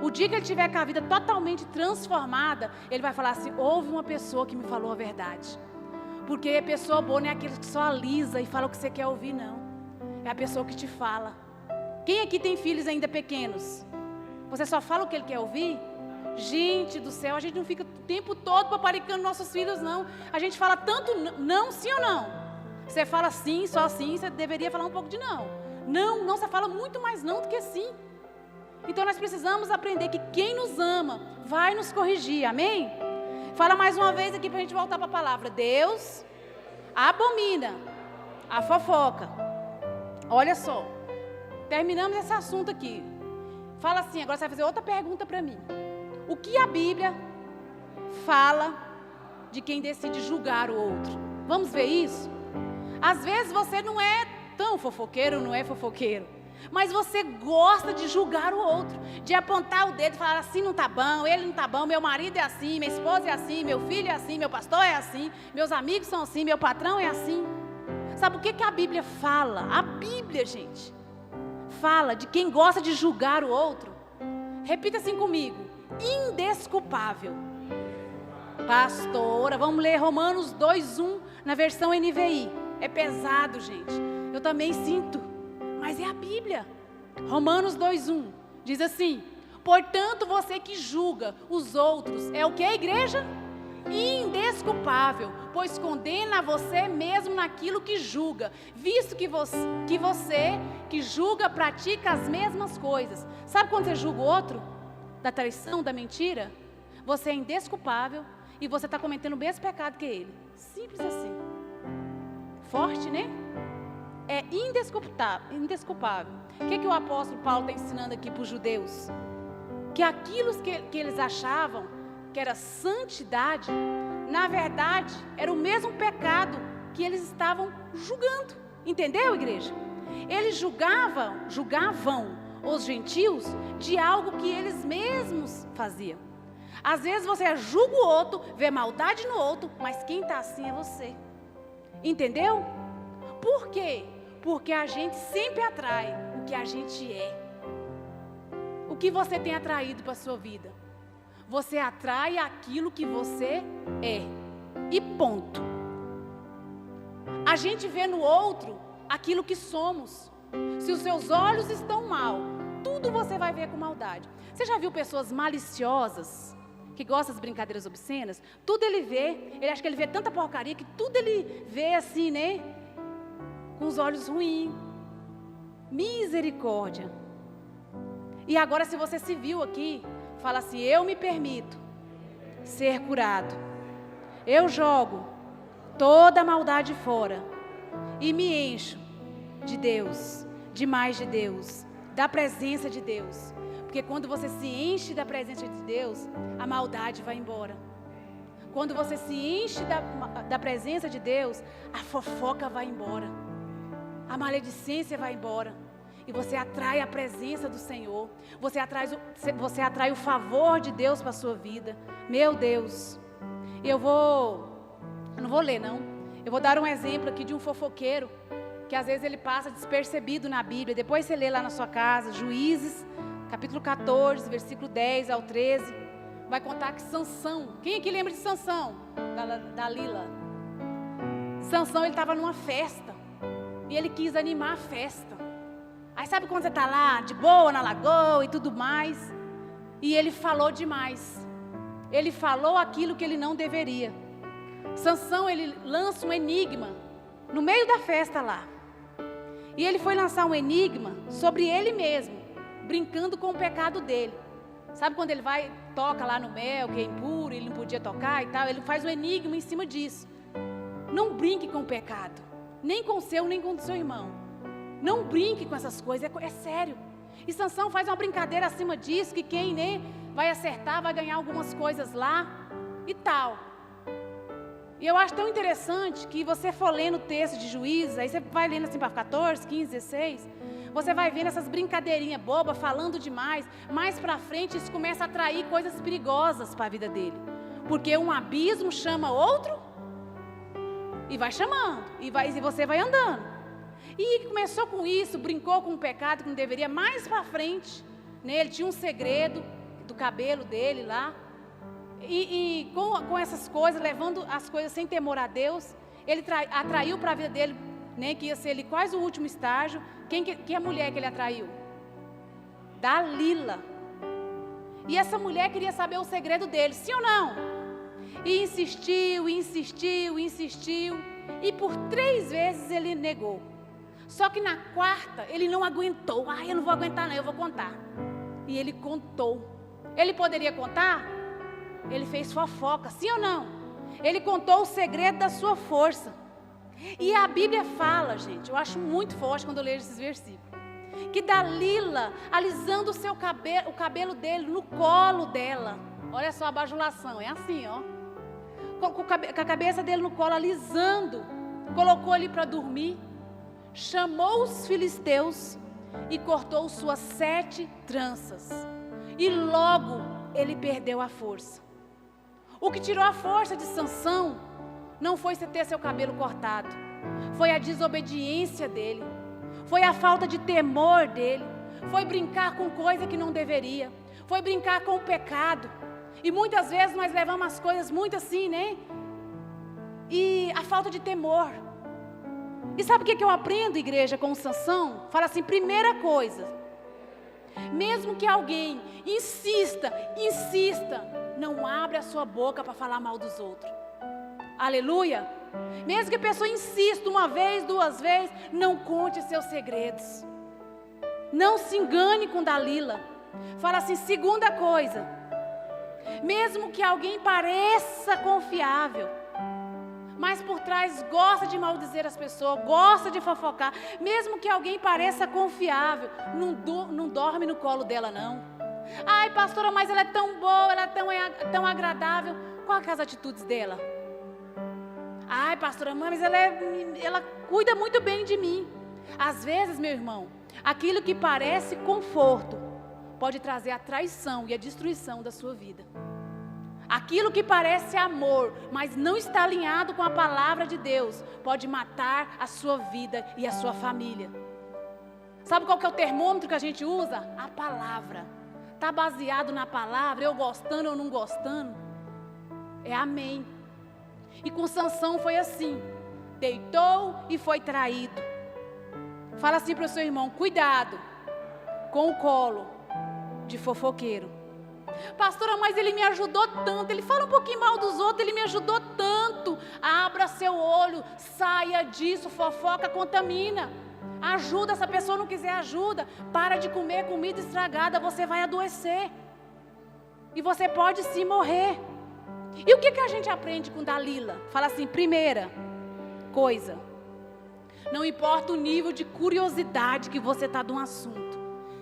O dia que ele tiver com a vida totalmente transformada, ele vai falar assim: houve uma pessoa que me falou a verdade. Porque a pessoa boa não é aquele que só alisa e fala o que você quer ouvir, não. É a pessoa que te fala. Quem aqui tem filhos ainda pequenos? Você só fala o que ele quer ouvir? Gente do céu, a gente não fica o tempo todo paparicando nossos filhos, não. A gente fala tanto não, sim ou não? Você fala sim, só sim, você deveria falar um pouco de não. Não, você fala muito mais não do que sim. Então nós precisamos aprender que quem nos ama vai nos corrigir, amém? Fala mais uma vez aqui para a gente voltar para a palavra. Deus abomina a fofoca. Olha só, terminamos esse assunto aqui. Fala assim, agora você vai fazer outra pergunta para mim. O que a Bíblia fala de quem decide julgar o outro? Vamos ver isso? Às vezes você não é tão fofoqueiro, não é fofoqueiro, mas você gosta de julgar o outro, de apontar o dedo e falar assim: não está bom, ele não está bom, meu marido é assim, minha esposa é assim, meu filho é assim, meu pastor é assim, meus amigos são assim, meu patrão é assim. Sabe o que a Bíblia fala? A Bíblia, gente, fala de quem gosta de julgar o outro. Repita assim comigo: indesculpável. Pastora, vamos ler Romanos 2:1 na versão NVI. É pesado, gente, eu também sinto, mas é a Bíblia. Romanos 2:1 diz assim: portanto, você que julga os outros é o que, igreja? Indesculpável, pois condena você mesmo naquilo que julga, visto que você que julga pratica as mesmas coisas. Sabe quando você julga o outro? Da traição, da mentira? Você é indesculpável e você está cometendo o mesmo pecado que ele. Simples assim. Forte, né? É indesculpável. O que o apóstolo Paulo está ensinando aqui para os judeus? Que aquilo que eles achavam que era santidade, na verdade, era o mesmo pecado que eles estavam julgando. Entendeu, igreja? Eles julgavam os gentios de algo que eles mesmos faziam. Às vezes você julga o outro, vê maldade no outro, mas quem está assim é você. Entendeu? Por quê? Porque a gente sempre atrai o que a gente é. O que você tem atraído para a sua vida? Você atrai aquilo que você é. E ponto. A gente vê no outro aquilo que somos. Se os seus olhos estão mal, tudo você vai ver com maldade. Você já viu pessoas maliciosas, que gostam das brincadeiras obscenas? Tudo ele vê, ele acha que ele vê tanta porcaria, que tudo ele vê assim, né? Com os olhos ruins. Misericórdia. E agora, se você se viu aqui, fala assim: eu me permito ser curado. Eu jogo toda a maldade fora e me encho de Deus, de mais de Deus, da presença de Deus. Porque quando você se enche da presença de Deus, a maldade vai embora. Quando você se enche da presença de Deus, a fofoca vai embora. A maledicência vai embora. E você atrai a presença do Senhor. Você atrai o favor de Deus para a sua vida. Meu Deus. Eu não vou ler, não. Eu vou dar um exemplo aqui de um fofoqueiro, que às vezes ele passa despercebido na Bíblia. Depois você lê lá na sua casa, Juízes, capítulo 14, versículo 10 ao 13. Vai contar que Sansão, quem aqui lembra de Sansão? Dalila. Sansão, ele estava numa festa. E ele quis animar a festa. Aí sabe quando você está lá, de boa, na lagoa e tudo mais? E ele falou demais. Ele falou aquilo que ele não deveria. Sansão, ele lança um enigma no meio da festa lá. E ele foi lançar um enigma sobre ele mesmo, brincando com o pecado dele. Sabe quando ele vai, toca lá no mel, que é impuro, ele não podia tocar e tal? Ele faz um enigma em cima disso. Não brinque com o pecado, nem com o seu, nem com o seu irmão. Não brinque com essas coisas, é sério. E Sansão faz uma brincadeira acima disso, que quem, né, vai acertar, vai ganhar algumas coisas lá e tal. E eu acho tão interessante que você for lendo o texto de Juízes, aí você vai lendo assim para 14, 15, 16, você vai vendo essas brincadeirinhas bobas, falando demais. Mais para frente isso começa a atrair coisas perigosas para a vida dele. Porque um abismo chama outro e vai chamando, e você vai andando. E começou com isso, brincou com um pecado que não deveria. Mais para frente, né? Ele tinha um segredo do cabelo dele lá. E com essas coisas, levando as coisas sem temor a Deus, ele atraiu para a vida dele, né, que ia ser ele quase o último estágio. Quem a mulher que ele atraiu? Dalila. E essa mulher queria saber o segredo dele, sim ou não? E insistiu, insistiu, insistiu. E por 3 vezes ele negou. Só que na 4ª ele não aguentou. Eu não vou aguentar não, eu vou contar. E ele contou. Ele poderia contar? Ele fez fofoca, sim ou não? Ele contou o segredo da sua força. E a Bíblia fala, gente, eu acho muito forte quando eu leio esses versículos, que Dalila, alisando o cabelo dele no colo dela. Olha só a bajulação, é assim, ó. Com a cabeça dele no colo, alisando, colocou ele para dormir, chamou os filisteus e cortou suas 7 tranças. E logo ele perdeu a força. O que tirou a força de Sansão não foi ter seu cabelo cortado, foi a desobediência dele, foi a falta de temor dele, foi brincar com coisa que não deveria, foi brincar com o pecado. E muitas vezes nós levamos as coisas muito assim, né? E a falta de temor. E sabe o que eu aprendo, igreja, com Sansão? Fala assim, primeira coisa, mesmo que alguém insista, não abre a sua boca para falar mal dos outros. Aleluia. Mesmo que a pessoa insista 1 vez, 2 vezes, não conte seus segredos. Não se engane com Dalila. Fala assim, segunda coisa, mesmo que alguém pareça confiável, mas por trás gosta de maldizer as pessoas, gosta de fofocar, mesmo que alguém pareça confiável, não dorme no colo dela não. Ai, pastora, mas ela é tão boa, ela é tão agradável. Quais as atitudes dela? Ai, pastora, mas ela cuida muito bem de mim. Às vezes, meu irmão, aquilo que parece conforto pode trazer a traição e a destruição da sua vida. Aquilo que parece amor, mas não está alinhado com a palavra de Deus, pode matar a sua vida e a sua família. Sabe qual que é o termômetro que a gente usa? A palavra. Está baseado na palavra, eu gostando ou não gostando? É amém. E com Sansão foi assim, deitou e foi traído. Fala assim para o seu irmão, cuidado com o colo de fofoqueiro. Pastora, mas ele me ajudou tanto, ele fala um pouquinho mal dos outros, ele me ajudou tanto. Abra seu olho, saia disso, fofoca contamina. Ajuda, se a pessoa não quiser ajuda, para de comer comida estragada, você vai adoecer. E você pode sim morrer. E o que a gente aprende com Dalila? Fala assim, primeira coisa, não importa o nível de curiosidade que você está de um assunto.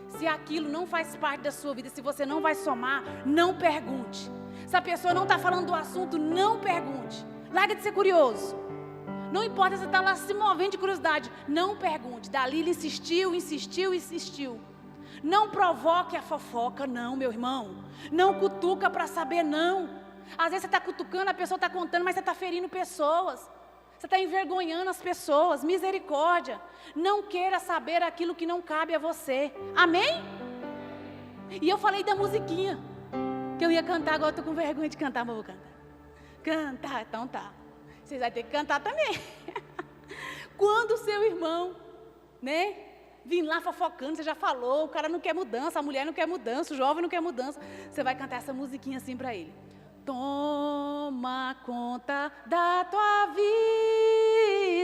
Se aquilo não faz parte da sua vida, se você não vai somar, não pergunte. Se a pessoa não está falando do assunto, não pergunte. Larga de ser curioso. Não importa se você está lá se movendo de curiosidade, não pergunte. Dalila insistiu. Não provoque a fofoca, não, meu irmão. Não cutuca para saber, não. Às vezes você está cutucando, a pessoa está contando, mas você está ferindo pessoas. Você está envergonhando as pessoas. Misericórdia. Não queira saber aquilo que não cabe a você. Amém? E eu falei da musiquinha que eu ia cantar, agora eu estou com vergonha de cantar, mas vou cantar. Cantar, então tá. Vocês vão ter que cantar também. Quando o seu irmão, né, vir lá fofocando, você já falou, o cara não quer mudança, a mulher não quer mudança, o jovem não quer mudança, você vai cantar essa musiquinha assim para ele. Toma conta da tua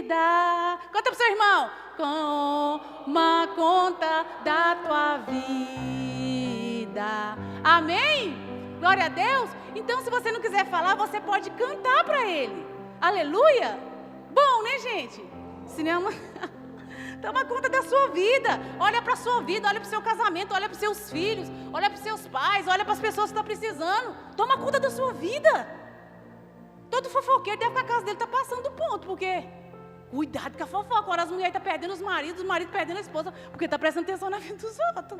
vida. Conta pro seu irmão. Toma conta da tua vida. Amém? Glória a Deus. Então, se você não quiser falar, você pode cantar para ele. Aleluia. Bom, né, gente? Cinema. Toma conta da sua vida. Olha para a sua vida, olha para o seu casamento, olha para os seus filhos, olha para os seus pais, olha para as pessoas que estão precisando. Toma conta da sua vida. Todo fofoqueiro deve que a casa dele está passando do ponto, porque cuidado com a fofoca. Agora as mulheres estão perdendo os maridos perdendo a esposa, porque está prestando atenção na vida dos outros.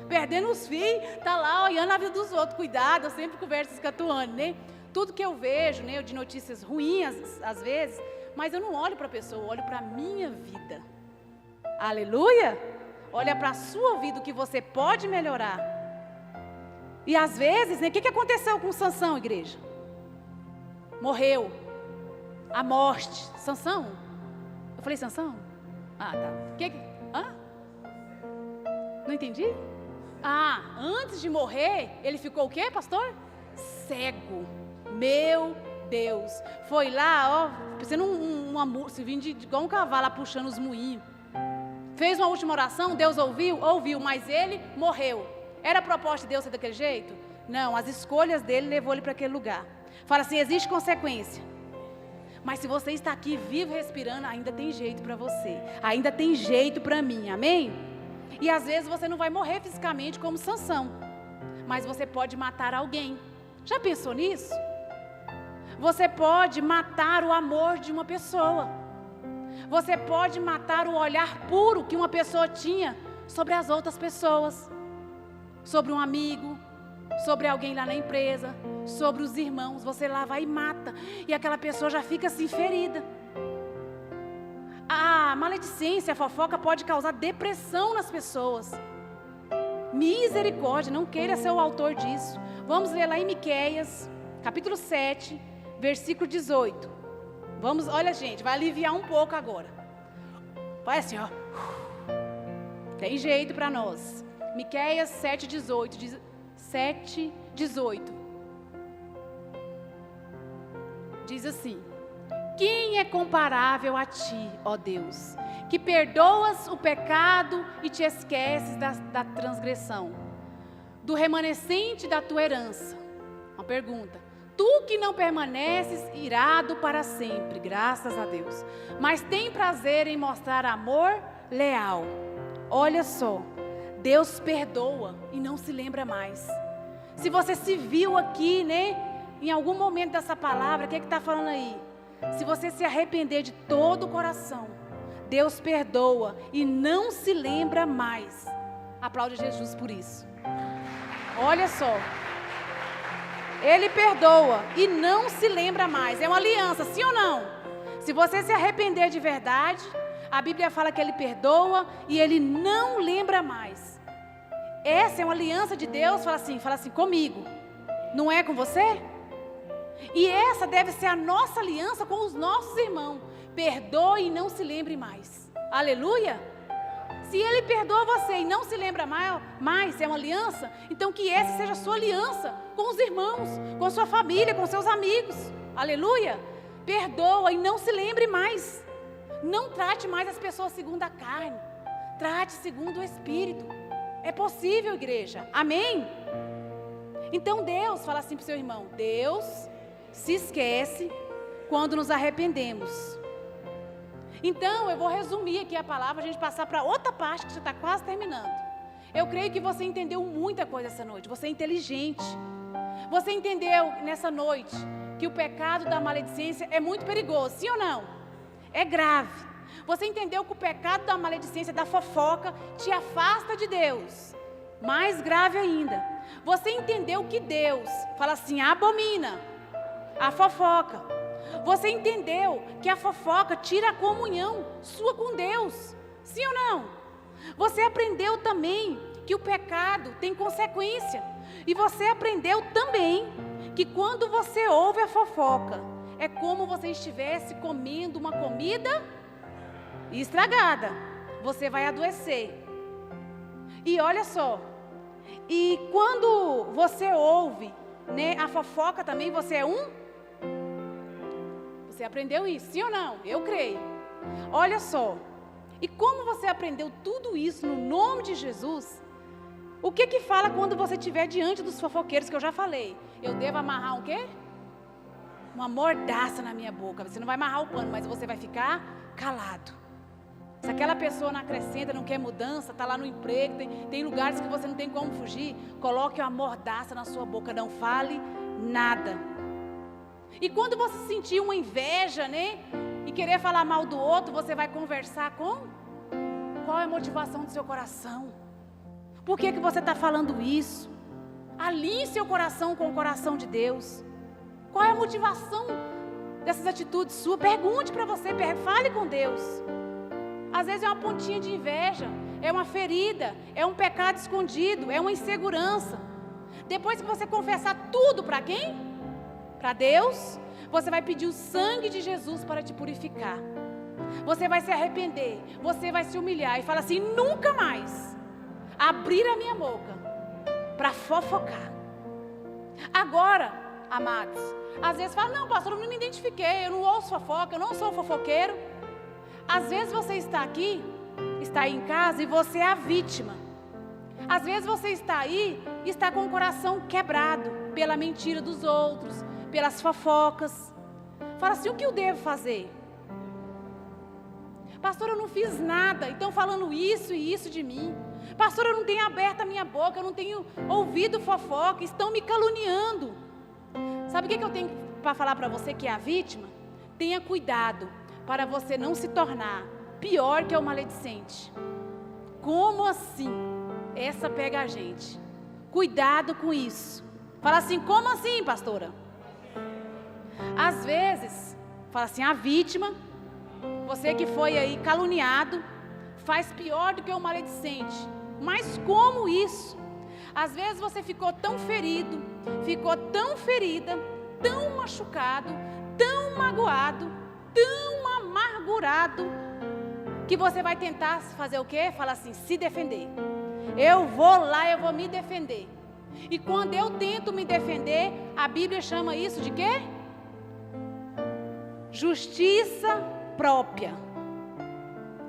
Perdendo os filhos, está lá olhando a vida dos outros. Cuidado, eu sempre converso com a Tuane, né? Tudo que eu vejo, né, de notícias ruins às vezes, mas eu não olho para a pessoa, eu olho para a minha vida. Aleluia? Olha para a sua vida o que você pode melhorar. E às vezes, né, o que aconteceu com Sansão, igreja? Morreu. A morte. Sansão? Eu falei Sansão? Ah, tá. Hã? Não entendi? Antes de morrer, ele ficou o quê, pastor? Cego. Meu Deus. Foi lá, parecendo se vindo igual um cavalo lá puxando os moinhos. Fez uma última oração, Deus ouviu? Ouviu, mas ele morreu. Era a proposta de Deus ser daquele jeito? Não, as escolhas dele levou ele para aquele lugar. Fala assim, existe consequência. Mas se você está aqui vivo, respirando, ainda tem jeito para você. Ainda tem jeito para mim, amém? E às vezes você não vai morrer fisicamente como Sansão. Mas você pode matar alguém. Já pensou nisso? Você pode matar o amor de uma pessoa. Você pode matar o olhar puro que uma pessoa tinha sobre as outras pessoas. Sobre um amigo, sobre alguém lá na empresa, sobre os irmãos. Você lá vai e mata. E aquela pessoa já fica assim ferida. A maledicência, a fofoca pode causar depressão nas pessoas. Misericórdia, não queira ser o autor disso. Vamos ler lá em Miqueias, capítulo 7, versículo 18. Vamos, olha gente, vai aliviar um pouco agora. Vai assim, ó. Tem jeito para nós. Miqueias 7:18. 7:18. Diz assim: quem é comparável a ti, ó Deus, que perdoas o pecado e te esqueces da transgressão, do remanescente da tua herança? Uma pergunta. Tu que não permaneces irado para sempre, graças a Deus, mas tem prazer em mostrar amor leal. Olha só, Deus perdoa e não se lembra mais. Se você se viu aqui, né, em algum momento dessa palavra, o que está falando aí? Se você se arrepender de todo o coração, Deus perdoa e não se lembra mais. Aplaude Jesus por isso. Olha só. Ele perdoa e não se lembra mais. É uma aliança, sim ou não? Se você se arrepender de verdade, a Bíblia fala que Ele perdoa e Ele não lembra mais. Essa é uma aliança de Deus, fala assim comigo. Não é com você? E essa deve ser a nossa aliança com os nossos irmãos. Perdoe e não se lembre mais. Aleluia! Se Ele perdoa você e não se lembra mais, é uma aliança, então que essa seja a sua aliança com os irmãos, com a sua família, com seus amigos. Aleluia! Perdoa e não se lembre mais. Não trate mais as pessoas segundo a carne. Trate segundo o Espírito. É possível, igreja. Amém? Então Deus fala assim para o seu irmão: Deus se esquece quando nos arrependemos. Então eu vou resumir aqui a palavra, a gente passar para outra parte que já está quase terminando. Eu creio que você entendeu muita coisa essa noite. Você é inteligente. Você entendeu nessa noite que o pecado da maledicência é muito perigoso, sim ou não? É grave. Você entendeu que o pecado da maledicência, da fofoca, te afasta de Deus. Mais grave ainda. Você entendeu que Deus, fala assim, abomina a fofoca. Você entendeu que a fofoca tira a comunhão sua com Deus. Sim ou não? Você aprendeu também que o pecado tem consequência. E você aprendeu também que quando você ouve a fofoca, é como você estivesse comendo uma comida estragada. Você vai adoecer. E olha só. E quando você ouve, né, a fofoca também, você é Você aprendeu isso, sim ou não? Eu creio. Olha só. E como você aprendeu tudo isso no nome de Jesus, o que fala quando você estiver diante dos fofoqueiros, que eu já falei? Eu devo amarrar um quê? Uma mordaça na minha boca. Você não vai amarrar o pano, mas você vai ficar calado. Se aquela pessoa não acrescenta, não quer mudança, está lá no emprego, tem lugares que você não tem como fugir, coloque uma mordaça na sua boca, não fale nada. E quando você sentir uma inveja, né, e querer falar mal do outro, você vai conversar com? Qual é a motivação do seu coração? Por que você está falando isso? Alinhe seu coração com o coração de Deus. Qual é a motivação dessas atitudes suas? Pergunte para você, fale com Deus. Às vezes é uma pontinha de inveja, é uma ferida, é um pecado escondido, é uma insegurança. depois que você confessar tudo para quem? Para Deus, você vai pedir o sangue de Jesus para te purificar. Você vai se arrepender, você vai se humilhar e falar assim: nunca mais abrir a minha boca para fofocar. Agora, amados, às vezes fala: não, pastor, eu não me identifiquei, eu não ouço fofoca, eu não sou fofoqueiro. Às vezes você está aqui, está aí em casa e você é a vítima. Às vezes você está aí e está com o coração quebrado pela mentira dos outros, pelas fofocas. Fala assim: o que eu devo fazer? Pastor, eu não fiz nada, então falando isso e isso de mim. Pastor, eu não tenho aberto a minha boca, eu não tenho ouvido fofoca, estão me caluniando. Sabe o que eu tenho para falar para você que é a vítima? Tenha cuidado para você não se tornar pior que o maledicente. Como assim? Essa pega a gente. Cuidado com isso. Fala assim: como assim, pastora? Às vezes, fala assim, a vítima, você que foi aí caluniado, faz pior do que o maledicente. Mas como isso? Às vezes você ficou tão ferido, ficou tão ferida, tão machucado, tão magoado, tão amargurado, que você vai tentar fazer o quê? Fala assim: se defender. Eu vou lá, eu vou me defender. E quando eu tento me defender, a Bíblia chama isso de quê? Justiça própria.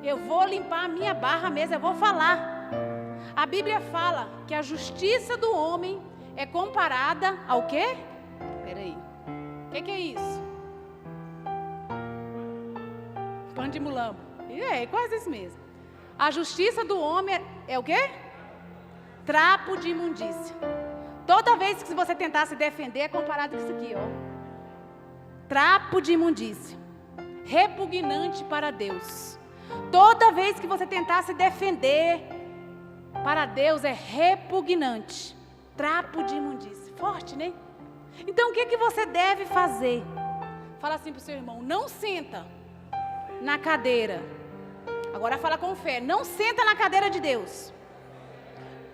Eu vou limpar a minha barra mesmo, eu vou falar. A Bíblia fala que a justiça do homem é comparada ao quê? Peraí, o que é isso? Pano de mulambo. É quase isso mesmo. A justiça do homem é o quê? Trapo de imundícia. Toda vez que você tentar se defender, é comparado com isso aqui, ó. Trapo de imundícia. Repugnante para Deus. Toda vez que você tentar se defender, para Deus é repugnante. Trapo de imundícia. Forte, né? Então o que você deve fazer? Fala assim para o seu irmão: não senta na cadeira. Agora fala com fé: não senta na cadeira de Deus.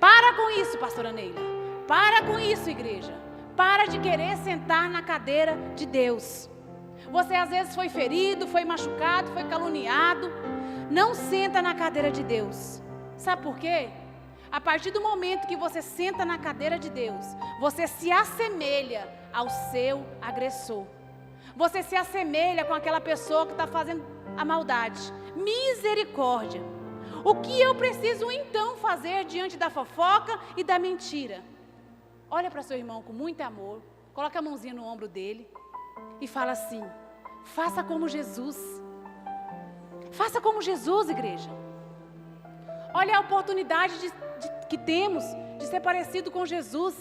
Para com isso, pastora Neila. Para com isso, igreja. Para de querer sentar na cadeira de Deus. Você às vezes foi ferido, foi machucado, foi caluniado. Não senta na cadeira de Deus. Sabe por quê? A partir do momento que você senta na cadeira de Deus, você se assemelha ao seu agressor. Você se assemelha com aquela pessoa que está fazendo a maldade. Misericórdia. O que eu preciso então fazer diante da fofoca e da mentira? Olha para seu irmão com muito amor, coloca a mãozinha no ombro dele e fala assim: faça como Jesus. Faça como Jesus, igreja. Olha a oportunidade que temos de ser parecido com Jesus.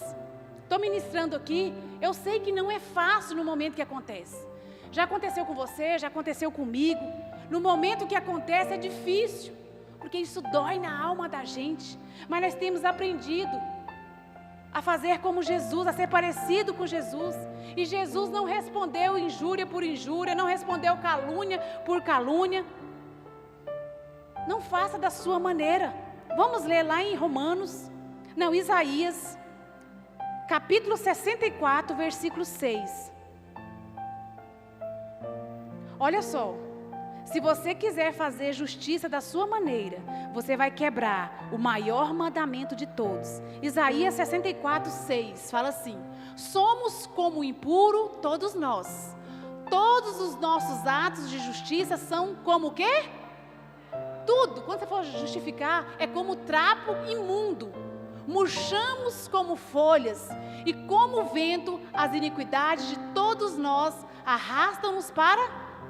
Estou ministrando aqui, eu sei que não é fácil no momento que acontece. Já aconteceu com você, já aconteceu comigo. No momento que acontece é difícil, porque isso dói na alma da gente. Mas nós temos aprendido a fazer como Jesus, a ser parecido com Jesus. E Jesus não respondeu injúria por injúria, não respondeu calúnia por calúnia. Não faça da sua maneira. Vamos ler lá em Isaías, capítulo 64, versículo 6. Olha só. Se você quiser fazer justiça da sua maneira, você vai quebrar o maior mandamento de todos. Isaías 64, 6 fala assim: somos como impuro todos nós. Todos os nossos atos de justiça são como o quê? Tudo, quando você for justificar, é como trapo imundo. Murchamos como folhas, e como o vento, as iniquidades de todos nós arrastam-nos para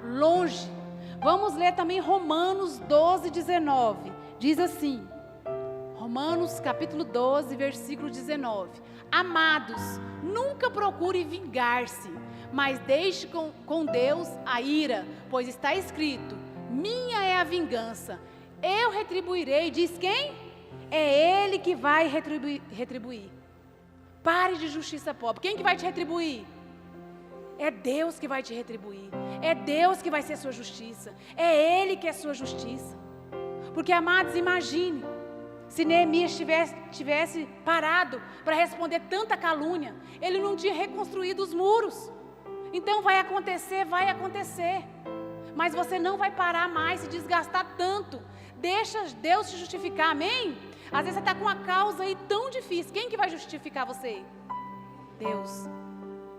longe. Vamos ler também Romanos 12, 19. Diz assim, Romanos capítulo 12, versículo 19. Amados, nunca procure vingar-se, mas deixe com Deus a ira, pois está escrito: minha é a vingança, eu retribuirei. Diz quem? É Ele que vai retribuir. Pare de justiça pobre. Quem que vai te retribuir? É Deus que vai te retribuir. É Deus que vai ser sua justiça. É Ele que é sua justiça. Porque, amados, imagine, Se Neemias tivesse parado para responder tanta calúnia, ele não tinha reconstruído os muros. Então vai acontecer. Mas você não vai parar mais, se desgastar tanto. Deixa Deus te justificar, amém? Às vezes você está com uma causa aí tão difícil. Quem que vai justificar você? Deus.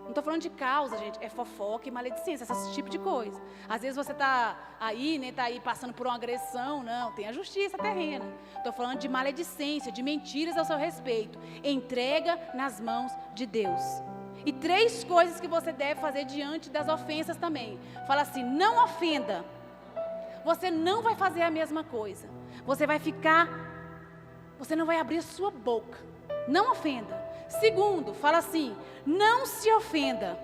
Não estou falando de causa, gente, é fofoca e maledicência, esse tipo de coisa. Às vezes você está aí, né, está aí passando por uma agressão, não, tem a justiça terrena. Estou falando de maledicência, de mentiras ao seu respeito. Entrega nas mãos de Deus. E 3 coisas que você deve fazer diante das ofensas também. Fala assim, não ofenda. Você não vai fazer a mesma coisa. Você não vai abrir a sua boca. Não ofenda. Segundo, fala assim, não se ofenda.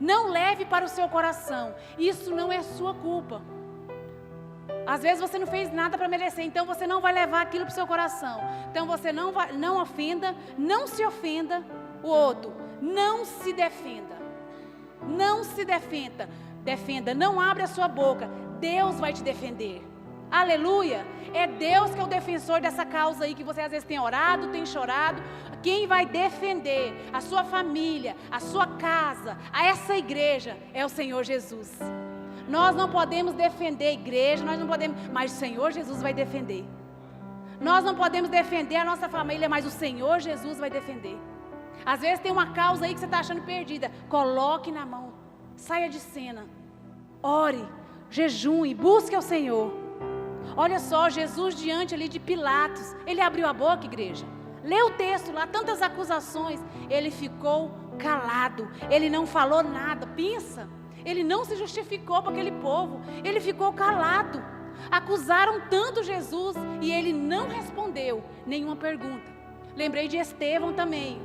Não leve para o seu coração. Isso não é sua culpa. Às vezes você não fez nada para merecer, então você não vai levar aquilo para o seu coração. Então você não ofenda, não se ofenda. O outro, não se defenda. Não se defenda, não abre a sua boca. Deus vai te defender. Aleluia, é Deus que é o defensor dessa causa aí que você às vezes tem orado, tem chorado. Quem vai defender a sua família, a sua casa, a essa igreja é o Senhor Jesus. Nós não podemos defender a igreja, mas o Senhor Jesus vai defender. Nós não podemos defender a nossa família, mas o Senhor Jesus vai defender. Às vezes tem uma causa aí que você está achando perdida, coloque na mão, saia de cena, ore, jejue, busque ao Senhor. Olha só, Jesus diante ali de Pilatos, ele abriu a boca, igreja. Lê o texto lá, tantas acusações, ele ficou calado, ele não falou nada, pensa, ele não se justificou para aquele povo, ele ficou calado. Acusaram tanto Jesus e ele não respondeu nenhuma pergunta. Lembrei de Estevão também.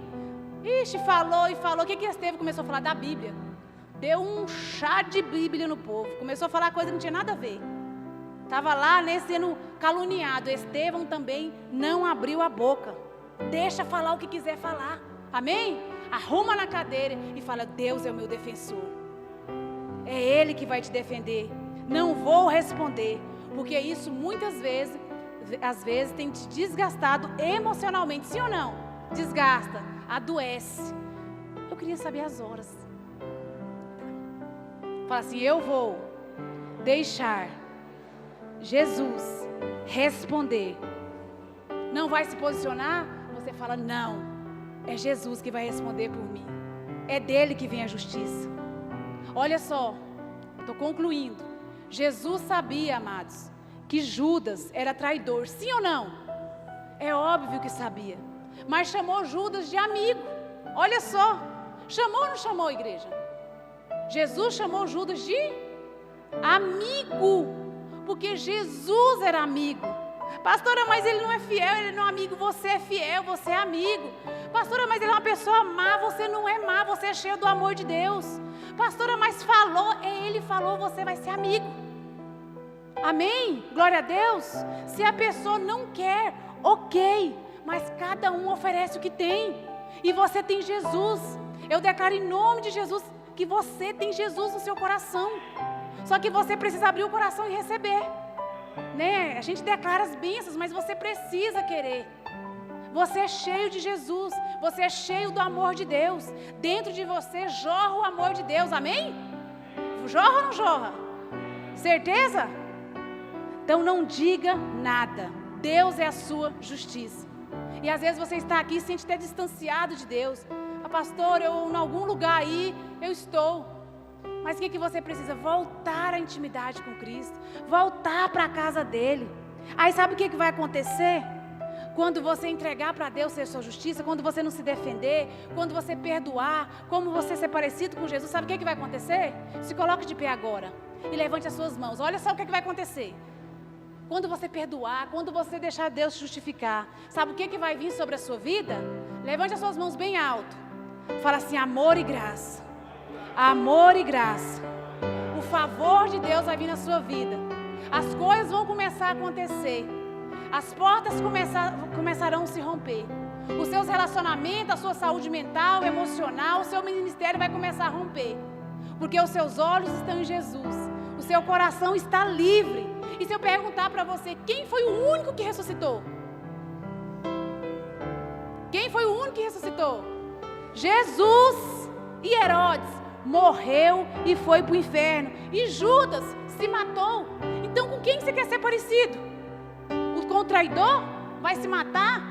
Ixi, falou e falou. O que Estevão começou a falar? Da Bíblia. Deu um chá de Bíblia no povo, começou a falar coisa que não tinha nada a ver. Estava lá, né, sendo caluniado. Estevão também não abriu a boca. Deixa falar o que quiser falar. Amém? Arruma na cadeira e fala, Deus é o meu defensor. É Ele que vai te defender. Não vou responder. Porque isso muitas vezes, às vezes, tem te desgastado emocionalmente. Sim ou não? Desgasta, adoece. Eu queria saber as horas. Fala assim, eu vou deixar Jesus responder. Não vai se posicionar? Você fala, não, é Jesus que vai responder por mim. É dele que vem a justiça. Olha só, estou concluindo. Jesus sabia, amados, que Judas era traidor. Sim ou não? É óbvio que sabia. Mas chamou Judas de amigo. Olha só, chamou ou não chamou, igreja? Jesus chamou Judas de amigo. Porque Jesus era amigo. Pastora, mas ele não é fiel, ele não é amigo. Você é fiel, você é amigo. Pastora, mas ele é uma pessoa má. Você não é má, você é cheio do amor de Deus. Pastora, mas falou, ele falou, você vai ser amigo. Amém? Glória a Deus. Se a pessoa não quer, ok, mas cada um oferece o que tem. E você tem Jesus. Eu declaro em nome de Jesus que você tem Jesus no seu coração. Só que você precisa abrir o coração e receber, né? A gente declara as bênçãos, mas você precisa querer. Você é cheio de Jesus, você é cheio do amor de Deus. Dentro de você jorra o amor de Deus, amém? Jorra ou não jorra? Certeza? Então não diga nada. Deus é a sua justiça. E às vezes você está aqui e se sente até distanciado de Deus. Ah, pastor, eu em algum lugar aí, eu estou. Mas o que você precisa? Voltar à intimidade com Cristo. Voltar para a casa dEle. Aí sabe o que vai acontecer? Quando você entregar para Deus ser sua justiça, quando você não se defender, quando você perdoar, como você ser parecido com Jesus, sabe o que vai acontecer? Se coloque de pé agora e levante as suas mãos. Olha só o que vai acontecer. Quando você perdoar, quando você deixar Deus justificar, sabe o que vai vir sobre a sua vida? Levante as suas mãos bem alto. Fala assim, amor e graça. Amor e graça. O favor de Deus vai vir na sua vida. As coisas vão começar a acontecer. As portas começarão a se romper. Os seus relacionamentos, a sua saúde mental, emocional, o seu ministério vai começar a romper. Porque os seus olhos estão em Jesus. O seu coração está livre. E se eu perguntar para você, quem foi o único que ressuscitou? foi o único que ressuscitou. Jesus e Herodes morreu e foi para o inferno. E Judas se matou. Então com quem você quer ser parecido? Com o traidor? Vai se matar?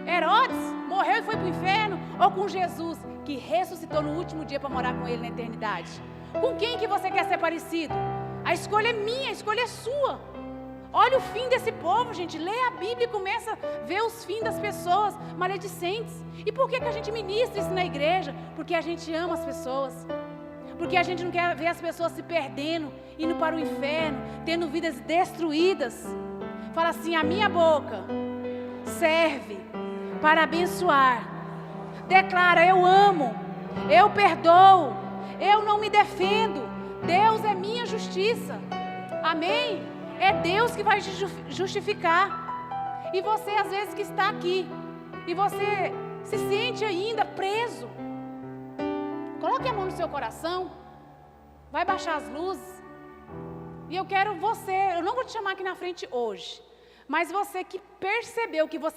Herodes morreu e foi para o inferno? Ou com Jesus que ressuscitou no último dia para morar com ele na eternidade? Com quem que você quer ser parecido? A escolha é minha, a escolha é sua. Olha o fim desse povo, gente. Lê a Bíblia e começa a ver os fins das pessoas maledicentes. E por que a gente ministra isso na igreja? Porque a gente ama as pessoas. Porque a gente não quer ver as pessoas se perdendo, indo para o inferno, tendo vidas destruídas. Fala assim: a minha boca serve para abençoar. Declara: eu amo, eu perdoo, eu não me defendo. Deus é minha justiça. Amém? É Deus que vai te justificar. E você às vezes que está aqui e você se sente ainda preso, coloque a mão no seu coração. Vai baixar as luzes. E eu quero você, eu não vou te chamar aqui na frente hoje, mas você que percebeu que você